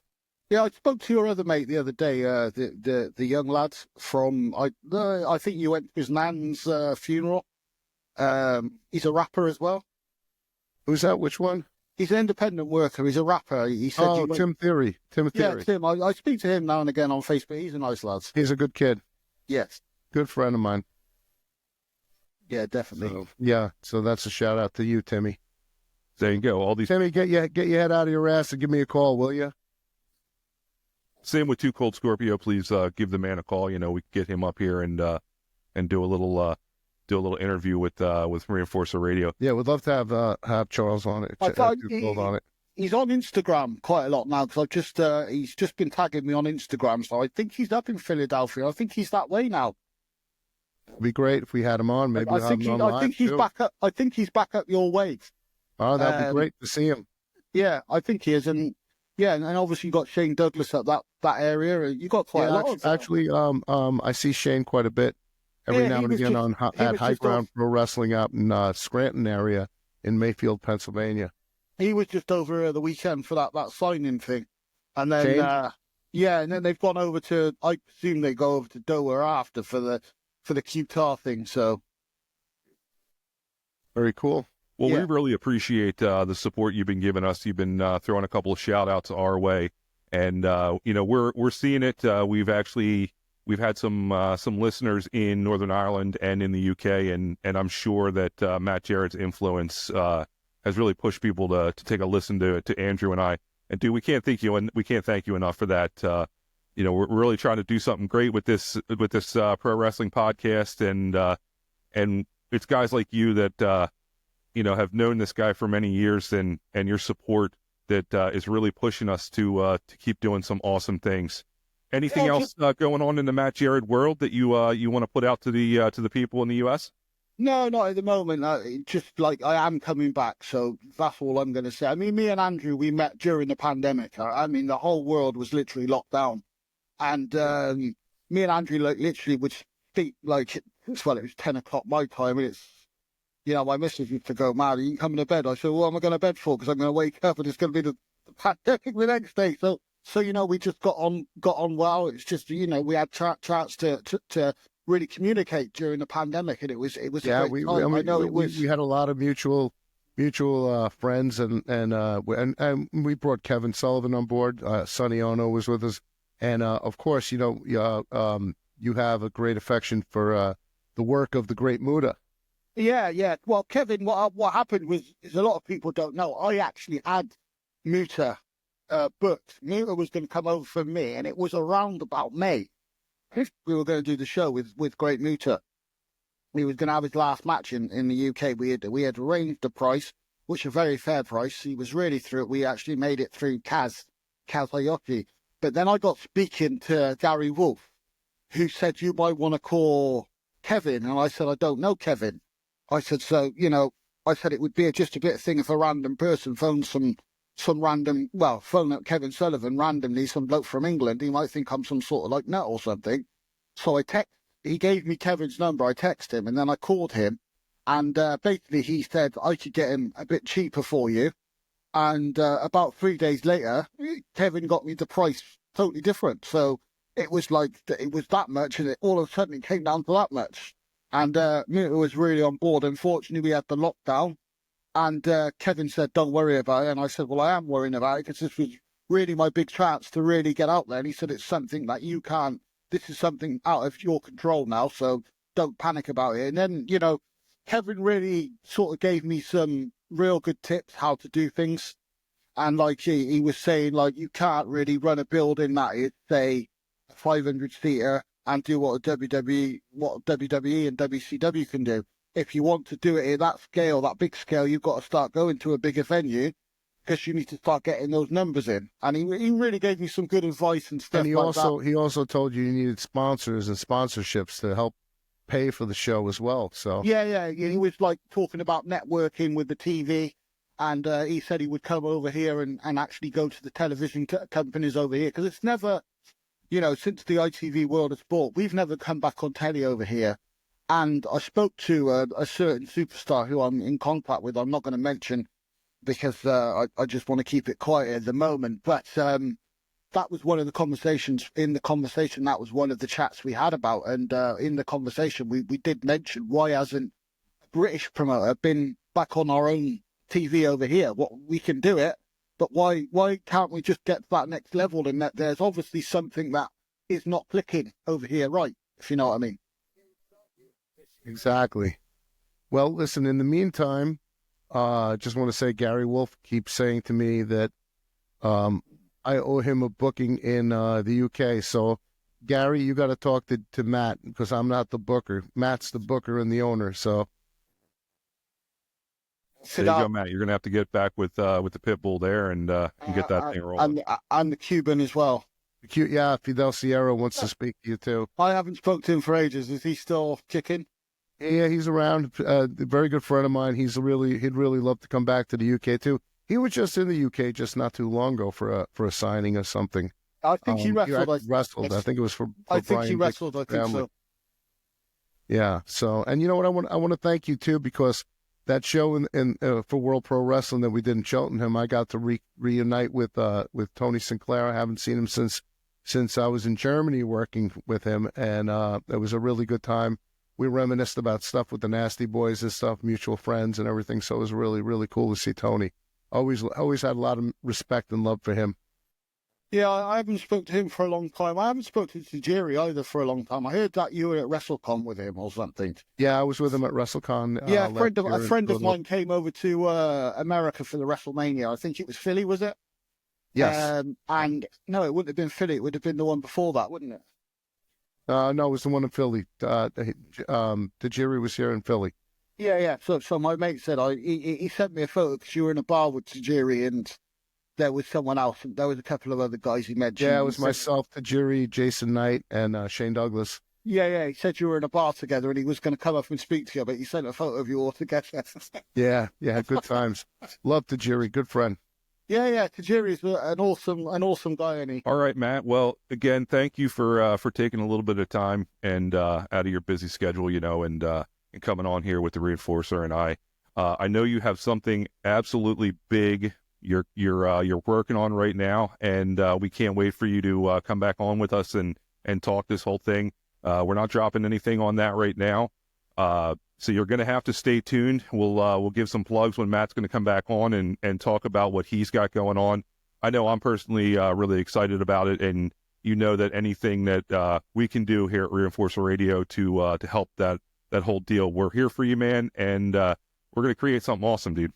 Yeah, I spoke to your other mate the other day, the young lad from, I think you went to his nan's funeral. He's a rapper as well. Who's that? Which one? He's an independent worker. He's a rapper. He said, Tim Theory. Yeah, Tim. I speak to him now and again on Facebook. He's a nice lad. He's a good kid. Yes. Good friend of mine. Yeah, definitely. So that's a shout out to you, Timmy. There you go. Timmy, get your head out of your ass and give me a call, will you? Same with Too Cold Scorpio. Please give the man a call. We can get him up here and do a little interview with Reinforcer Radio. Yeah, we'd love to have Charles on it. Too Cold on it. he's on Instagram quite a lot now because he's just been tagging me on Instagram. So I think he's up in Philadelphia. I think he's that way now. It'd be great if we had him on. Maybe we'll have him on I live think he's too. back up. I think he's back up your way. Oh, that'd be great to see him. Yeah, I think he is, and yeah, and obviously you got Shane Douglas at that area. You got quite a lot. Actually, I see Shane quite a bit every now and again at High Ground Pro Wrestling out in Scranton area in Mayfield, Pennsylvania. He was just over the weekend for that signing thing, and then and then they've gone over to. I presume they go over to Dover after for the QTAR thing. So very cool. Well, we really appreciate the support you've been giving us. You've been throwing a couple of shout outs our way, and we're seeing it. We've had some listeners in Northern Ireland and in the UK, and I'm sure that Matt Jarrett's influence has really pushed people to take a listen to Andrew and I. And dude, we can't thank you enough for that. We're really trying to do something great with this pro wrestling podcast, and it's guys like you that have known this guy for many years, and your support that is really pushing us to keep doing some awesome things. Anything else going on in the Matt Jarrett world that you want to put out to the people in the U.S.? No, not at the moment. Just like I am coming back, so that's all I'm going to say. I mean, me and Andrew, we met during the pandemic. I mean, the whole world was literally locked down, and me and Andrew literally would speak it was 10 o'clock my time, and it's. My missus used to go, "Mad, you can come to bed." I said, "Well, what am I going to bed for? Because I'm going to wake up and it's going to be the pandemic the next day." So we just got on well. It's just we had chance to really communicate during the pandemic, and it was a great time. We had a lot of mutual friends, and we brought Kevin Sullivan on board. Sonny Ono was with us, and of course, you have a great affection for the work of the great Muda. Yeah. Well, Kevin, what happened was a lot of people don't know. I actually had Muta booked. Muta was going to come over for me, and it was around about May. We were going to do the show with Great Muta. He was going to have his last match in the UK. We had arranged the price, which was a very fair price. He was really through it. We actually made it through Kaz Hayashi. But then I got speaking to Gary Wolf, who said, "You might want to call Kevin." And I said, "I don't know Kevin." I said, I said it would be just a bit of thing if a random person phoned phone up Kevin Sullivan randomly, some bloke from England. He might think I'm some sort of nut or something. So he gave me Kevin's number. I texted him, and then I called him, and basically he said I could get him a bit cheaper for you. And about 3 days later, Kevin got me the price totally different. So it was that much, and all of a sudden it came down to that much. And Muta was really on board. Unfortunately, we had the lockdown, and Kevin said, "Don't worry about it." And I said, "Well, I am worrying about it because this was really my big chance to really get out there." And he said, "It's something that you can't. This is something out of your control now, so don't panic about it." And then, Kevin really sort of gave me some real good tips how to do things. And he was saying, you can't really run a building that is, say, a 500-seater and do what WWE and WCW can do. If you want to do it at that scale, that big scale, you've got to start going to a bigger venue because you need to start getting those numbers in. And he really gave me some good advice and stuff. And he also told you needed sponsors and sponsorships to help pay for the show as well. So yeah. He was talking about networking with the TV, and he said he would come over here and actually go to the television companies over here because it's never. Since the ITV World of Sport, we've never come back on telly over here. And I spoke to a certain superstar who I'm in contact with. I'm not going to mention because I just want to keep it quiet at the moment. But that was one of the conversations. In the conversation, that was one of the chats we had about. And in the conversation, we did mention why hasn't a British promoter been back on our own TV over here? We can do it. But why can't we just get to that next level? And that there's obviously something that is not clicking over here, right? If you know what I mean. Exactly. Well, listen, in the meantime, just want to say Gary Wolf keeps saying to me that I owe him a booking in the UK. So, Gary, you got to talk to Matt because I'm not the booker. Matt's the booker and the owner. So, There you go, Matt. You're gonna have to get back with the pit bull there and get that thing rolling. And the Cuban as well. Yeah, Fidel Sierra wants to speak to you too. I haven't spoken to him for ages. Is he still kicking? Yeah, he's around. A very good friend of mine. He'd really love to come back to the UK too. He was just in the UK just not too long ago for a signing or something. I think he wrestled. He wrestled. I think it was for I think Brian he wrestled. Dick's I think family. so. Yeah. So, and you know what? I want to thank you too, because that show for World Pro Wrestling that we did in Cheltenham, I got to reunite with Tony Sinclair. I haven't seen him since I was in Germany working with him, and it was a really good time. We reminisced about stuff with the Nasty Boys and stuff, mutual friends and everything. So it was really, really cool to see Tony. Always had a lot of respect and love for him. Yeah, I haven't spoken to him for a long time. I haven't spoken to Tajiri either for a long time. I heard that you were at WrestleCon with him or something. Yeah, I was with him at WrestleCon. Yeah, a friend of mine came over to America for the WrestleMania. I think it was Philly, was it? Yes. And no, it wouldn't have been Philly. It would have been the one before that, wouldn't it? No, it was the one in Philly. Tajiri was here in Philly. Yeah. So my mate said he sent me a photo because you were in a bar with Tajiri and there was someone else. There was a couple of other guys he mentioned. Yeah, it was myself, Tajiri, Jason Knight, and Shane Douglas. Yeah. He said you were in a bar together and he was going to come up and speak to you, but he sent a photo of you all together. Yeah, good times. Love Tajiri, good friend. Yeah. Tajiri's an awesome guy, isn't he? All right, Matt. Well, again, thank you for taking a little bit of time and out of your busy schedule, and coming on here with the Reinforcer and I. I know you have something absolutely big you're working on right now, and we can't wait for you to come back on with us and talk this whole thing. We're not dropping anything on that right now, so you're going to have to stay tuned. We'll give some plugs when Matt's going to come back on and talk about what he's got going on. I know I'm personally really excited about it, and you know that anything that we can do here at Reinforcer Radio to help that whole deal, we're here for you, man, and we're going to create something awesome, dude.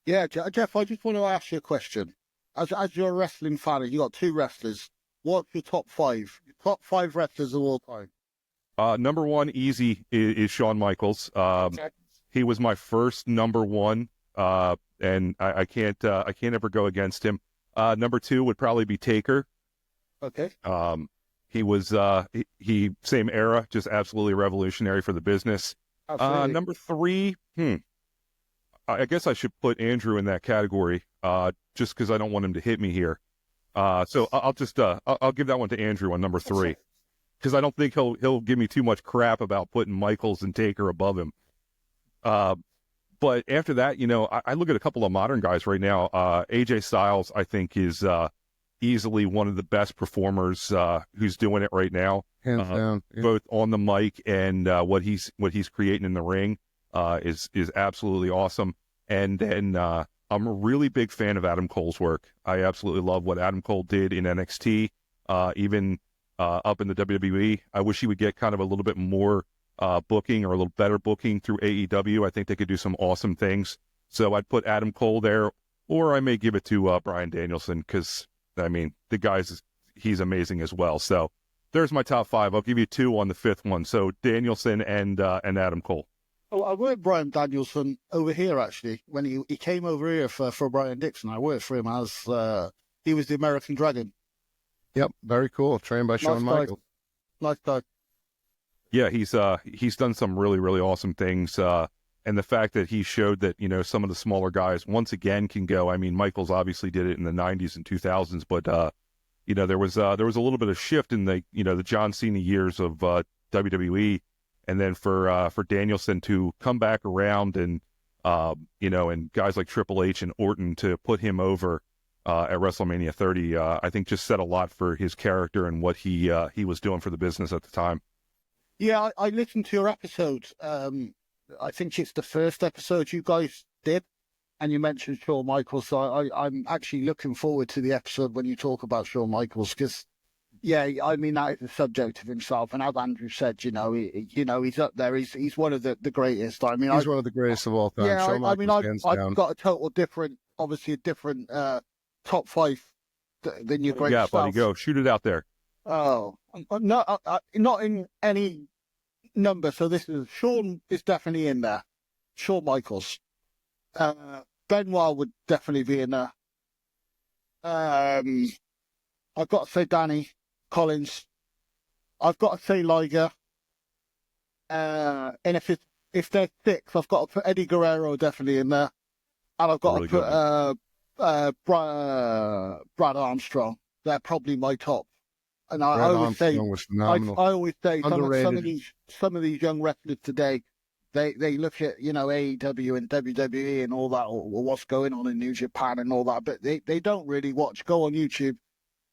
Yeah, Jeff, I just want to ask you a question. As you're a wrestling fan, and you got two wrestlers, what's your top five? Your top five wrestlers of all time? Number one, easy, is Shawn Michaels. He was my first number one, and I can't ever go against him. Number two would probably be Taker. Okay. He was he same era, just absolutely revolutionary for the business. Absolutely. Number three, I guess I should put Andrew in that category, just because I don't want him to hit me here. So I'll just I'll give that one to Andrew on number three, because I don't think he'll give me too much crap about putting Michaels and Taker above him. But after that, I look at a couple of modern guys right now. AJ Styles, I think, is easily one of the best performers who's doing it right now. Hands down. Yeah. Both on the mic and what he's creating in the ring is absolutely awesome. And then I'm a really big fan of Adam Cole's work. I absolutely love what Adam Cole did in NXT, even up in the WWE. I wish he would get kind of a little bit more booking, or a little better booking through AEW. I think they could do some awesome things. So I'd put Adam Cole there, or I may give it to Bryan Danielson, because, I mean, the he's amazing as well. So there's my top five. I'll give you two on the fifth one. So Danielson and Adam Cole. Oh, I worked Bryan Danielson over here, actually, when he came over here for Brian Dixon. I worked for him as he was the American Dragon. Yep, very cool. Trained by Shawn Michaels. Nice guy. Yeah, he's done some really, really awesome things. And the fact that he showed that, some of the smaller guys once again can go. I mean, Michaels obviously did it in the 90s and 2000s, but there was a little bit of shift in the the John Cena years of WWE, and then for Danielson to come back around and and guys like Triple H and Orton to put him over at WrestleMania 30, I think just said a lot for his character and what he was doing for the business at the time. Yeah, I listened to your episode. I think it's the first episode you guys did, and you mentioned Shawn Michaels. So I'm actually looking forward to the episode when you talk about Shawn Michaels, because, yeah, I mean, that is a subject of himself. And as Andrew said, he's up there. He's one of the greatest. I mean, he's one of the greatest of all time. Yeah, Shawn I mean, Michaels, I've got a total different, obviously a different top five than your great Yeah, stuff. buddy, go shoot it out there. Oh, not in any number. So this is Shawn is definitely in there. Shawn Michaels. Benoit would definitely be in there. I've got to say Danny Collins. I've got to say Liger. And if they're six, I've got to put Eddie Guerrero definitely in there. And I've got Really to put Brad Armstrong. They're probably my top. And I Brad always say, Armstrong was phenomenal. I always say Underrated. some of these young wrestlers today, they look at, you know, AEW and WWE and all that, or what's going on in New Japan and all that, but they don't really watch. Go on YouTube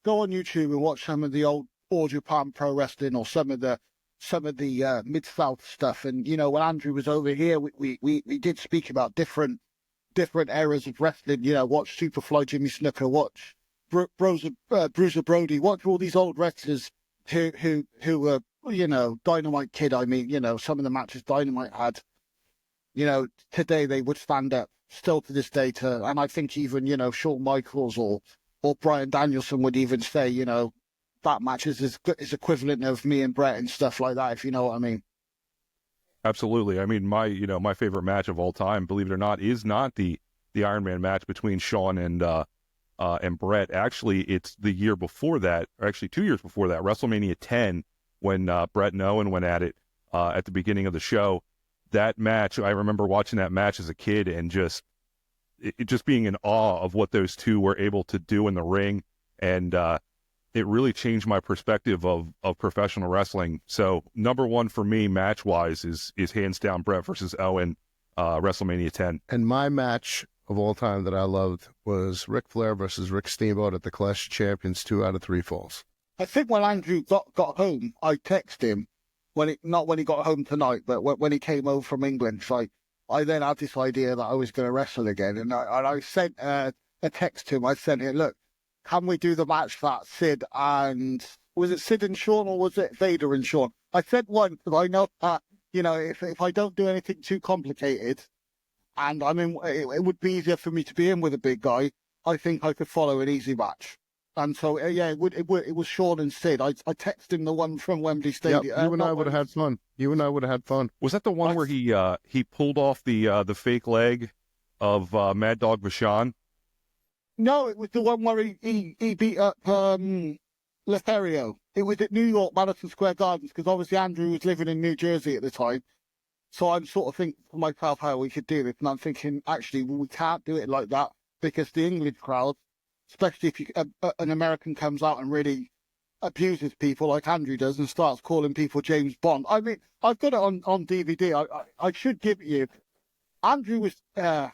and watch some of the old All Japan Pro Wrestling or some of the Mid South stuff. And you know, when Andrew was over here, we did speak about different eras of wrestling. You know, watch Superfly Jimmy Snuka, watch Bruiser Brody, watch all these old wrestlers who were, you know, Dynamite Kid. I mean, you know, some of the matches Dynamite had, you know, today they would stand up still to this day to, and I think even, you know, Shawn Michaels or Bryan Danielson would even say, you know, that match is equivalent of me and Brett and stuff like that, if you know what I mean. Absolutely. I mean, my favorite match of all time, believe it or not, is not the Iron Man match between Shawn and Brett. Actually, it's the year before that, or actually 2 years before that, WrestleMania 10, when Brett and Owen went at it at the beginning of the show. That match, I remember watching that match as a kid and just being in awe of what those two were able to do in the ring, and it really changed my perspective of professional wrestling. So number one for me, match-wise, is hands down Brett versus Owen, WrestleMania 10. And my match of all time that I loved was Ric Flair versus Rick Steamboat at the Clash of Champions 2 out of 3 falls. I think when Andrew got home, I texted him, not when he got home tonight, but when he came over from England. So I then had this idea that I was going to wrestle again. And I sent a text to him. I sent him, look, can we do the match that Sid and, was it Sid and Shawn, or was it Vader and Shawn? I said one because I know that, you know, if I don't do anything too complicated, and I mean, it would be easier for me to be in with a big guy, I think I could follow an easy match. And so, yeah, it was Shawn and Sid. I texted him the one from Wembley Stadium. Yep, you and I would have had fun. You and I would have had fun. Was that the one where he pulled off the fake leg of Mad Dog Vachon? No, it was the one where he beat up Lothario. It was at New York, Madison Square Gardens, because obviously Andrew was living in New Jersey at the time. So I'm sort of thinking to myself how we could do this, and I'm thinking, actually, we can't do it like that, because the English crowd, especially if an American comes out and really abuses people like Andrew does and starts calling people James Bond. I mean, I've got it on DVD. I should give it you. Andrew was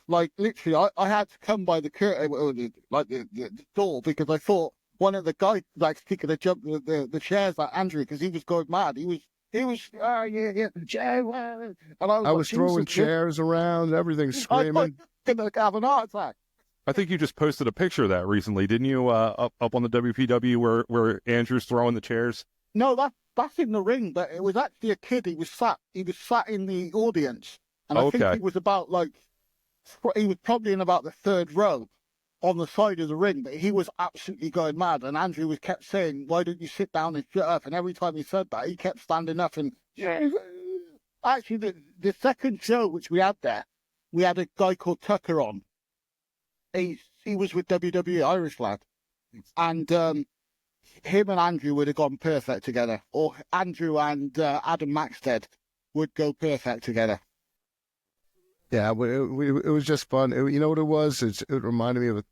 like, literally, I had to come by the curtain, like the door, because I thought one of the guys like kicking the jump the chairs at Andrew, because he was going mad. He was oh yeah Joe, and I was throwing chairs around, everything, screaming. I was have an heart attack. I think you just posted a picture of that recently, didn't you? Up on the WPW where Andrew's throwing the chairs. No, that's in the ring, but it was actually a kid. He was sat in the audience, and I think he was he was probably in about the third row on the side of the ring, but he was absolutely going mad. And Andrew kept saying, "Why don't you sit down and shut up?" And every time he said that, he kept standing up. And actually, the second show which we had there, we had a guy called Tucker on. He was with WWE, Irish lad, and him and Andrew would have gone perfect together, or Andrew and Adam Maxted would go perfect together. Yeah, it was just fun. You know what it was? It reminded me of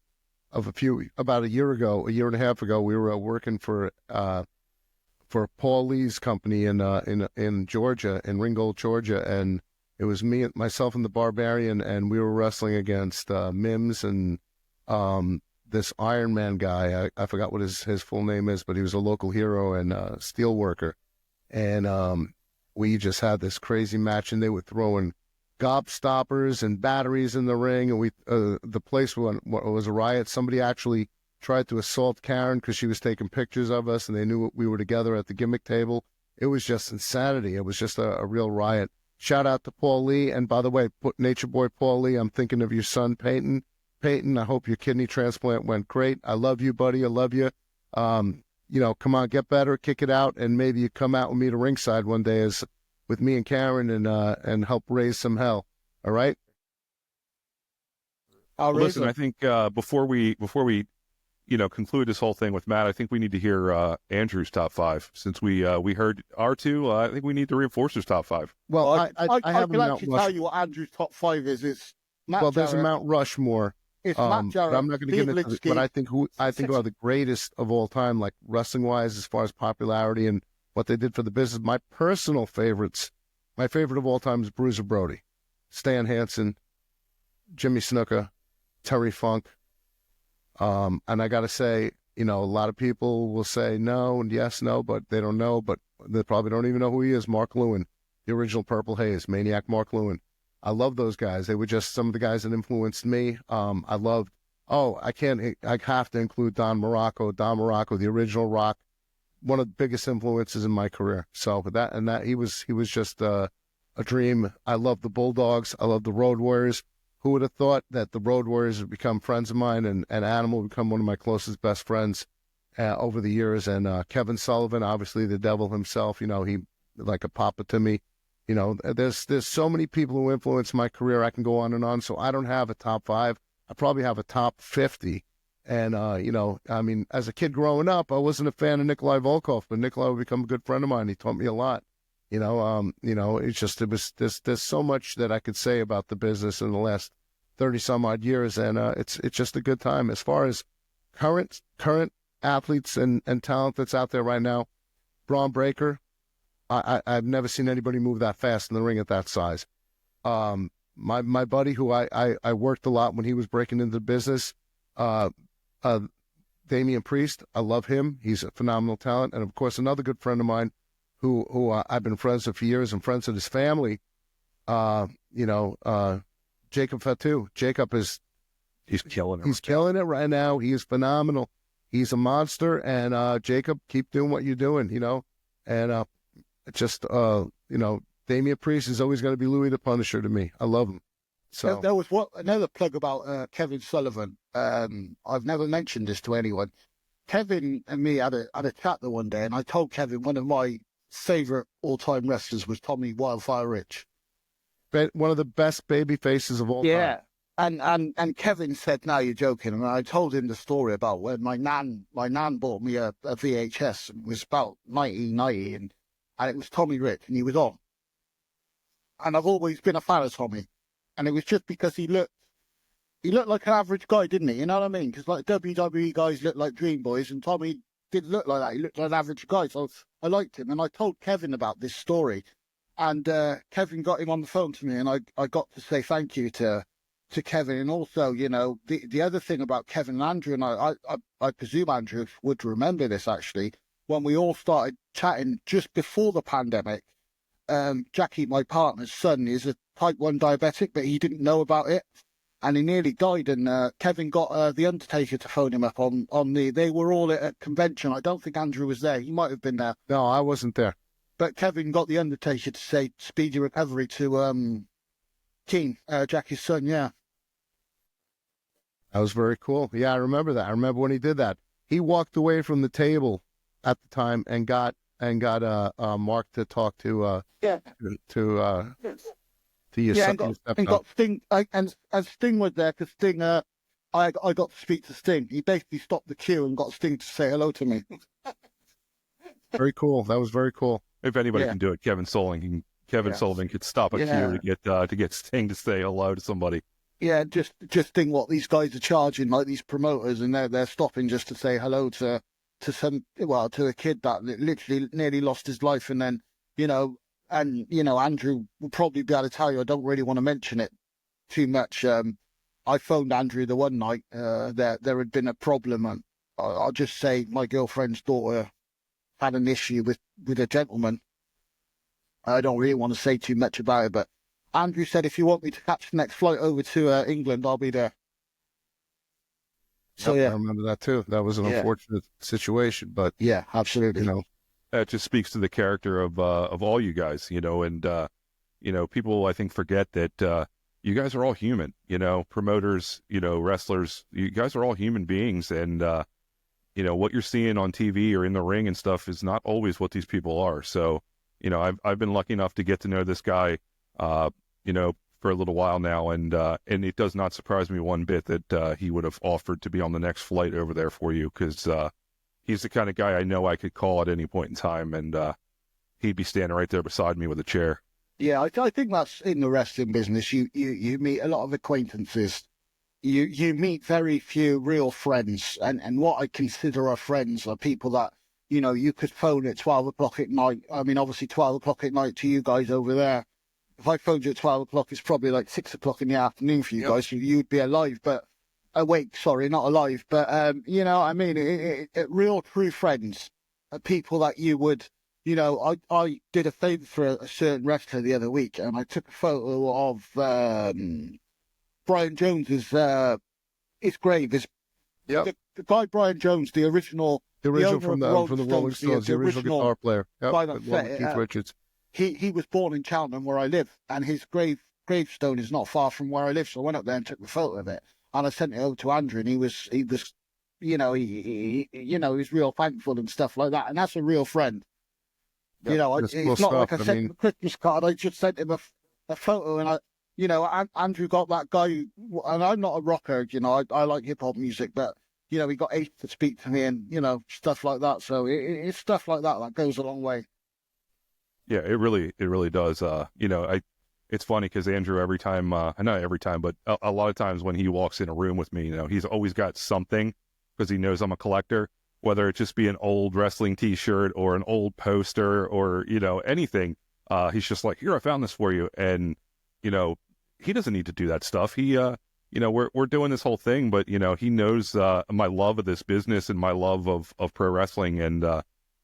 about a year and a half ago. We were working for Paul Lee's company in Georgia, in Ringgold, Georgia, and it was myself and the Barbarian, and we were wrestling against Mims and this Iron Man guy. I forgot what his full name is, but he was a local hero and steel worker. And we just had this crazy match, and they were throwing gobstoppers and batteries in the ring, and the place was a riot. Somebody actually tried to assault Karen because she was taking pictures of us, and they knew we were together at the gimmick table. It was just insanity. It was just a real riot. Shout out to Paul Lee. And by the way, Nature Boy Paul Lee, I'm thinking of your son, Peyton. Peyton, I hope your kidney transplant went great. I love you, buddy. I love you. You know, come on, get better, kick it out, and maybe you come out with me to ringside one day with me and Karen and help raise some hell. All right? Oh, Well, listen, really? I think before we conclude this whole thing with Matt, I think we need to hear Andrew's top five. Since we heard our two, I think we need to reinforce his top five. Well, I have a can Mount actually tell Rushmore. you what Andrew's top five is. It's Matt Well, there's a Jarrett. Mount Rushmore. It's Matt But Jarrett. I'm not going to get into what I think are the greatest of all time, like wrestling wise, as far as popularity and what they did for the business. My personal favorites, my favorite of all time is Bruiser Brody, Stan Hansen, Jimmy Snuka, Terry Funk. And I got to say, a lot of people will say no and yes, no, but they don't know, but they probably don't even know who he is. Mark Lewin, the original Purple Haze, Maniac Mark Lewin. I love those guys. They were just some of the guys that influenced me. I have to include Don Morocco. Don Morocco, the original Rock, one of the biggest influences in my career. So he was just a dream. I love the Bulldogs. I love the Road Warriors. Who would have thought that the Road Warriors would become friends of mine and Animal would become one of my closest best friends over the years. And Kevin Sullivan, obviously the devil himself, he like a papa to me. There's so many people who influenced my career. I can go on and on. So I don't have a top five. I probably have a top 50. And, as a kid growing up, I wasn't a fan of Nikolai Volkov, but Nikolai would become a good friend of mine. He taught me a lot. There's so much that I could say about the business in the last 30 some odd years. And it's just a good time. As far as current athletes and talent that's out there right now, Braun Breaker, I've never seen anybody move that fast in the ring at that size. My buddy who I worked a lot when he was breaking into the business, Damian Priest, I love him. He's a phenomenal talent. And of course, another good friend of mine who I've been friends with for years and friends with his family, Jacob Fatu. Jacob He's killing it. He's killing it right now. He is phenomenal. He's a monster. And Jacob, keep doing what you're doing, and Damian Priest is always going to be Louis the Punisher to me. I love him. So There was another plug about Kevin Sullivan. I've never mentioned this to anyone. Kevin and me had a chat the one day, and I told Kevin one of my favorite all-time wrestlers was Tommy Wildfire Rich. One of the best baby faces of all time. And Kevin said, "No, you're joking." And I told him the story about when my nan bought me a VHS. It was about 1990, and it was Tommy Rich, and he was on. And I've always been a fan of Tommy, and it was just because he looked like an average guy, didn't he? You know what I mean? Because like WWE guys look like dream boys, and Tommy didn't look like that. He looked like an average guy, so I liked him. And I told Kevin about this story, and Kevin got him on the phone to me, and I got to say thank you to Kevin. And also, the other thing about Kevin and Andrew, and I presume Andrew would remember this actually, when we all started chatting just before the pandemic, Jackie, my partner's son, is a type 1 diabetic, but he didn't know about it. And he nearly died, and Kevin got The Undertaker to phone him up they were all at a convention. I don't think Andrew was there. He might have been there. No, I wasn't there. But Kevin got The Undertaker to say speedy recovery to Keen, Jackie's son, yeah. That was very cool. Yeah, I remember that. I remember when he did that. He walked away from the table at the time and got Mark to talk to your Yeah, son. and got Sting, and Sting was there because Sting, I got to speak to Sting. He basically stopped the queue and got Sting to say hello to me. Very cool. That was very cool. If anybody can do it, Kevin Sullivan could stop a queue to get Sting to say hello to somebody. Yeah, just think what these guys are charging, like these promoters, and they're stopping just to say hello to a kid that literally nearly lost his life, and then Andrew will probably be able to tell you. I don't really want to mention it too much. I phoned Andrew the one night. There had been a problem, and I'll just say my girlfriend's daughter had an issue with a gentleman. I don't really want to say too much about it, but Andrew said, if you want me to catch the next flight over to England, I'll be there. So, I remember that too. That was an unfortunate situation, but yeah, absolutely. That just speaks to the character of all you guys, and people I think forget that you guys are all human, promoters, wrestlers, you guys are all human beings, and what you're seeing on TV or in the ring and stuff is not always what these people are. So, I've been lucky enough to get to know this guy, for a little while now, and it does not surprise me one bit that he would have offered to be on the next flight over there for you, because he's the kind of guy I know I could call at any point in time, and he'd be standing right there beside me with a chair. Yeah, I think that's in the wrestling business. You meet a lot of acquaintances. You meet very few real friends, and what I consider our friends are people that, you know, you could phone at 12 o'clock at night. I mean, obviously 12 o'clock at night to you guys over there. If I phoned you at 12 o'clock, it's probably like 6 o'clock in the afternoon for you guys. So you'd be alive, but awake. Sorry, not alive. But you know, I mean, real true friends are people that you would. You know, I did a favour for a certain wrestler the other week, and I took a photo of Brian Jones's his grave. The guy Brian Jones, the original from the Rolling Stones, the original guitar player. Guy that Keith Richards. He was born in Cheltenham, where I live, and his gravestone is not far from where I live. So I went up there and took a photo of it, and I sent it over to Andrew, and he was, you know, he was real thankful and stuff like that, and that's a real friend. You know, it's not like I sent him a Christmas card. I just sent him a photo, and Andrew got that guy, and I'm not a rocker, you know, I like hip hop music, but, you know, he got Ace to speak to me and, you know, stuff like that. So it's stuff like that goes a long way. Yeah, it really does. You know, it's funny because Andrew, every time, not every time, but a lot of times when he walks in a room with me, you know, he's always got something because he knows I'm a collector. Whether it just be an old wrestling T-shirt or an old poster or, you know, anything, he's just like, here, I found this for you. And, you know, he doesn't need to do that stuff. He, you know, we're doing this whole thing, but, you know, he knows my love of this business and my love of pro wrestling. And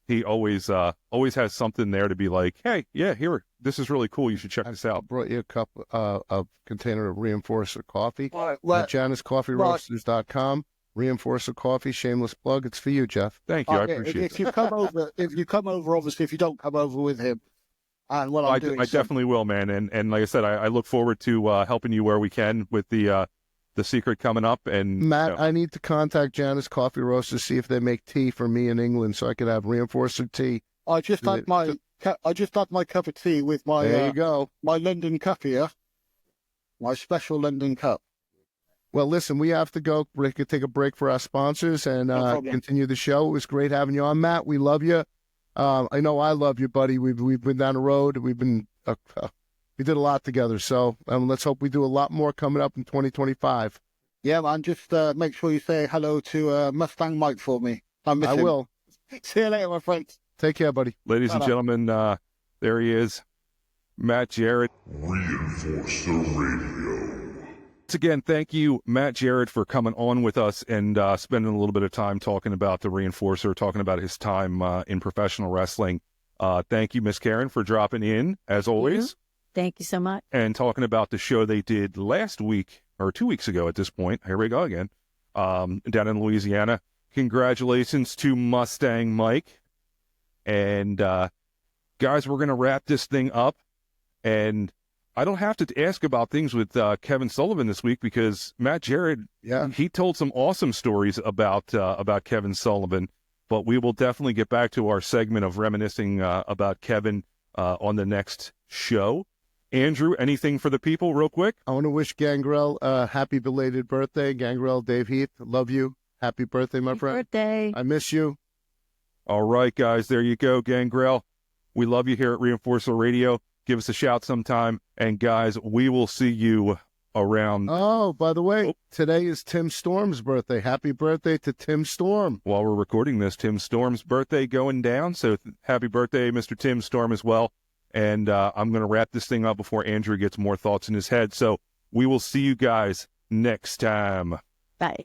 he always has something there to be like, hey, yeah, here, this is really cool. You should check this out. Brought you a container of Reinforcer coffee at JanusCoffeeRoasters.com. Reinforcer coffee, shameless plug. It's for you, Jeff. Thank you. I appreciate it. If you come over, obviously, if you don't come over with him, and what I definitely will, man. And like I said, I look forward to helping you where we can with the secret coming up. And Matt, you know, I need to contact Janus Coffee Roasters, see if they make tea for me in England, so I could have Reinforcer tea. I just had my cup of tea with my there you go, my London cup here, my special London cup. Well, listen, we have to go. We could take a break for our sponsors and continue the show. It was great having you on, Matt. We love you. I know I love you, buddy. We've been down the road. We've been we did a lot together. So let's hope we do a lot more coming up in 2025. Yeah, man. Just make sure you say hello to Mustang Mike for me. I will. See you later, my friends. Take care, buddy. Ladies and gentlemen, there he is, Matt Jarrett. Reinforcer Radio. Once again, thank you, Matt Jarrett, for coming on with us and spending a little bit of time talking about the Reinforcer, talking about his time in professional wrestling. Thank you, Miss Karen, for dropping in, as always. Thank you so much. And talking about the show they did last week, or 2 weeks ago at this point. Here we go again. Down in Louisiana. Congratulations to Mustang Mike. And, guys, we're going to wrap this thing up. And I don't have to ask about things with Kevin Sullivan this week because Matt Jarrett, he told some awesome stories about Kevin Sullivan. But we will definitely get back to our segment of reminiscing about Kevin on the next show. Andrew, anything for the people real quick? I want to wish Gangrel a happy belated birthday. Gangrel, Dave Heath, love you. Happy birthday, my friend. Birthday. I miss you. All right, guys, there you go, Gangrel. We love you here at Reinforcer Radio. Give us a shout sometime. And, guys, we will see you around. Oh, by the way, today is Tim Storm's birthday. Happy birthday to Tim Storm. While we're recording this, Tim Storm's birthday going down. So happy birthday, Mr. Tim Storm, as well. And I'm going to wrap this thing up before Andrew gets more thoughts in his head. So we will see you guys next time. Bye.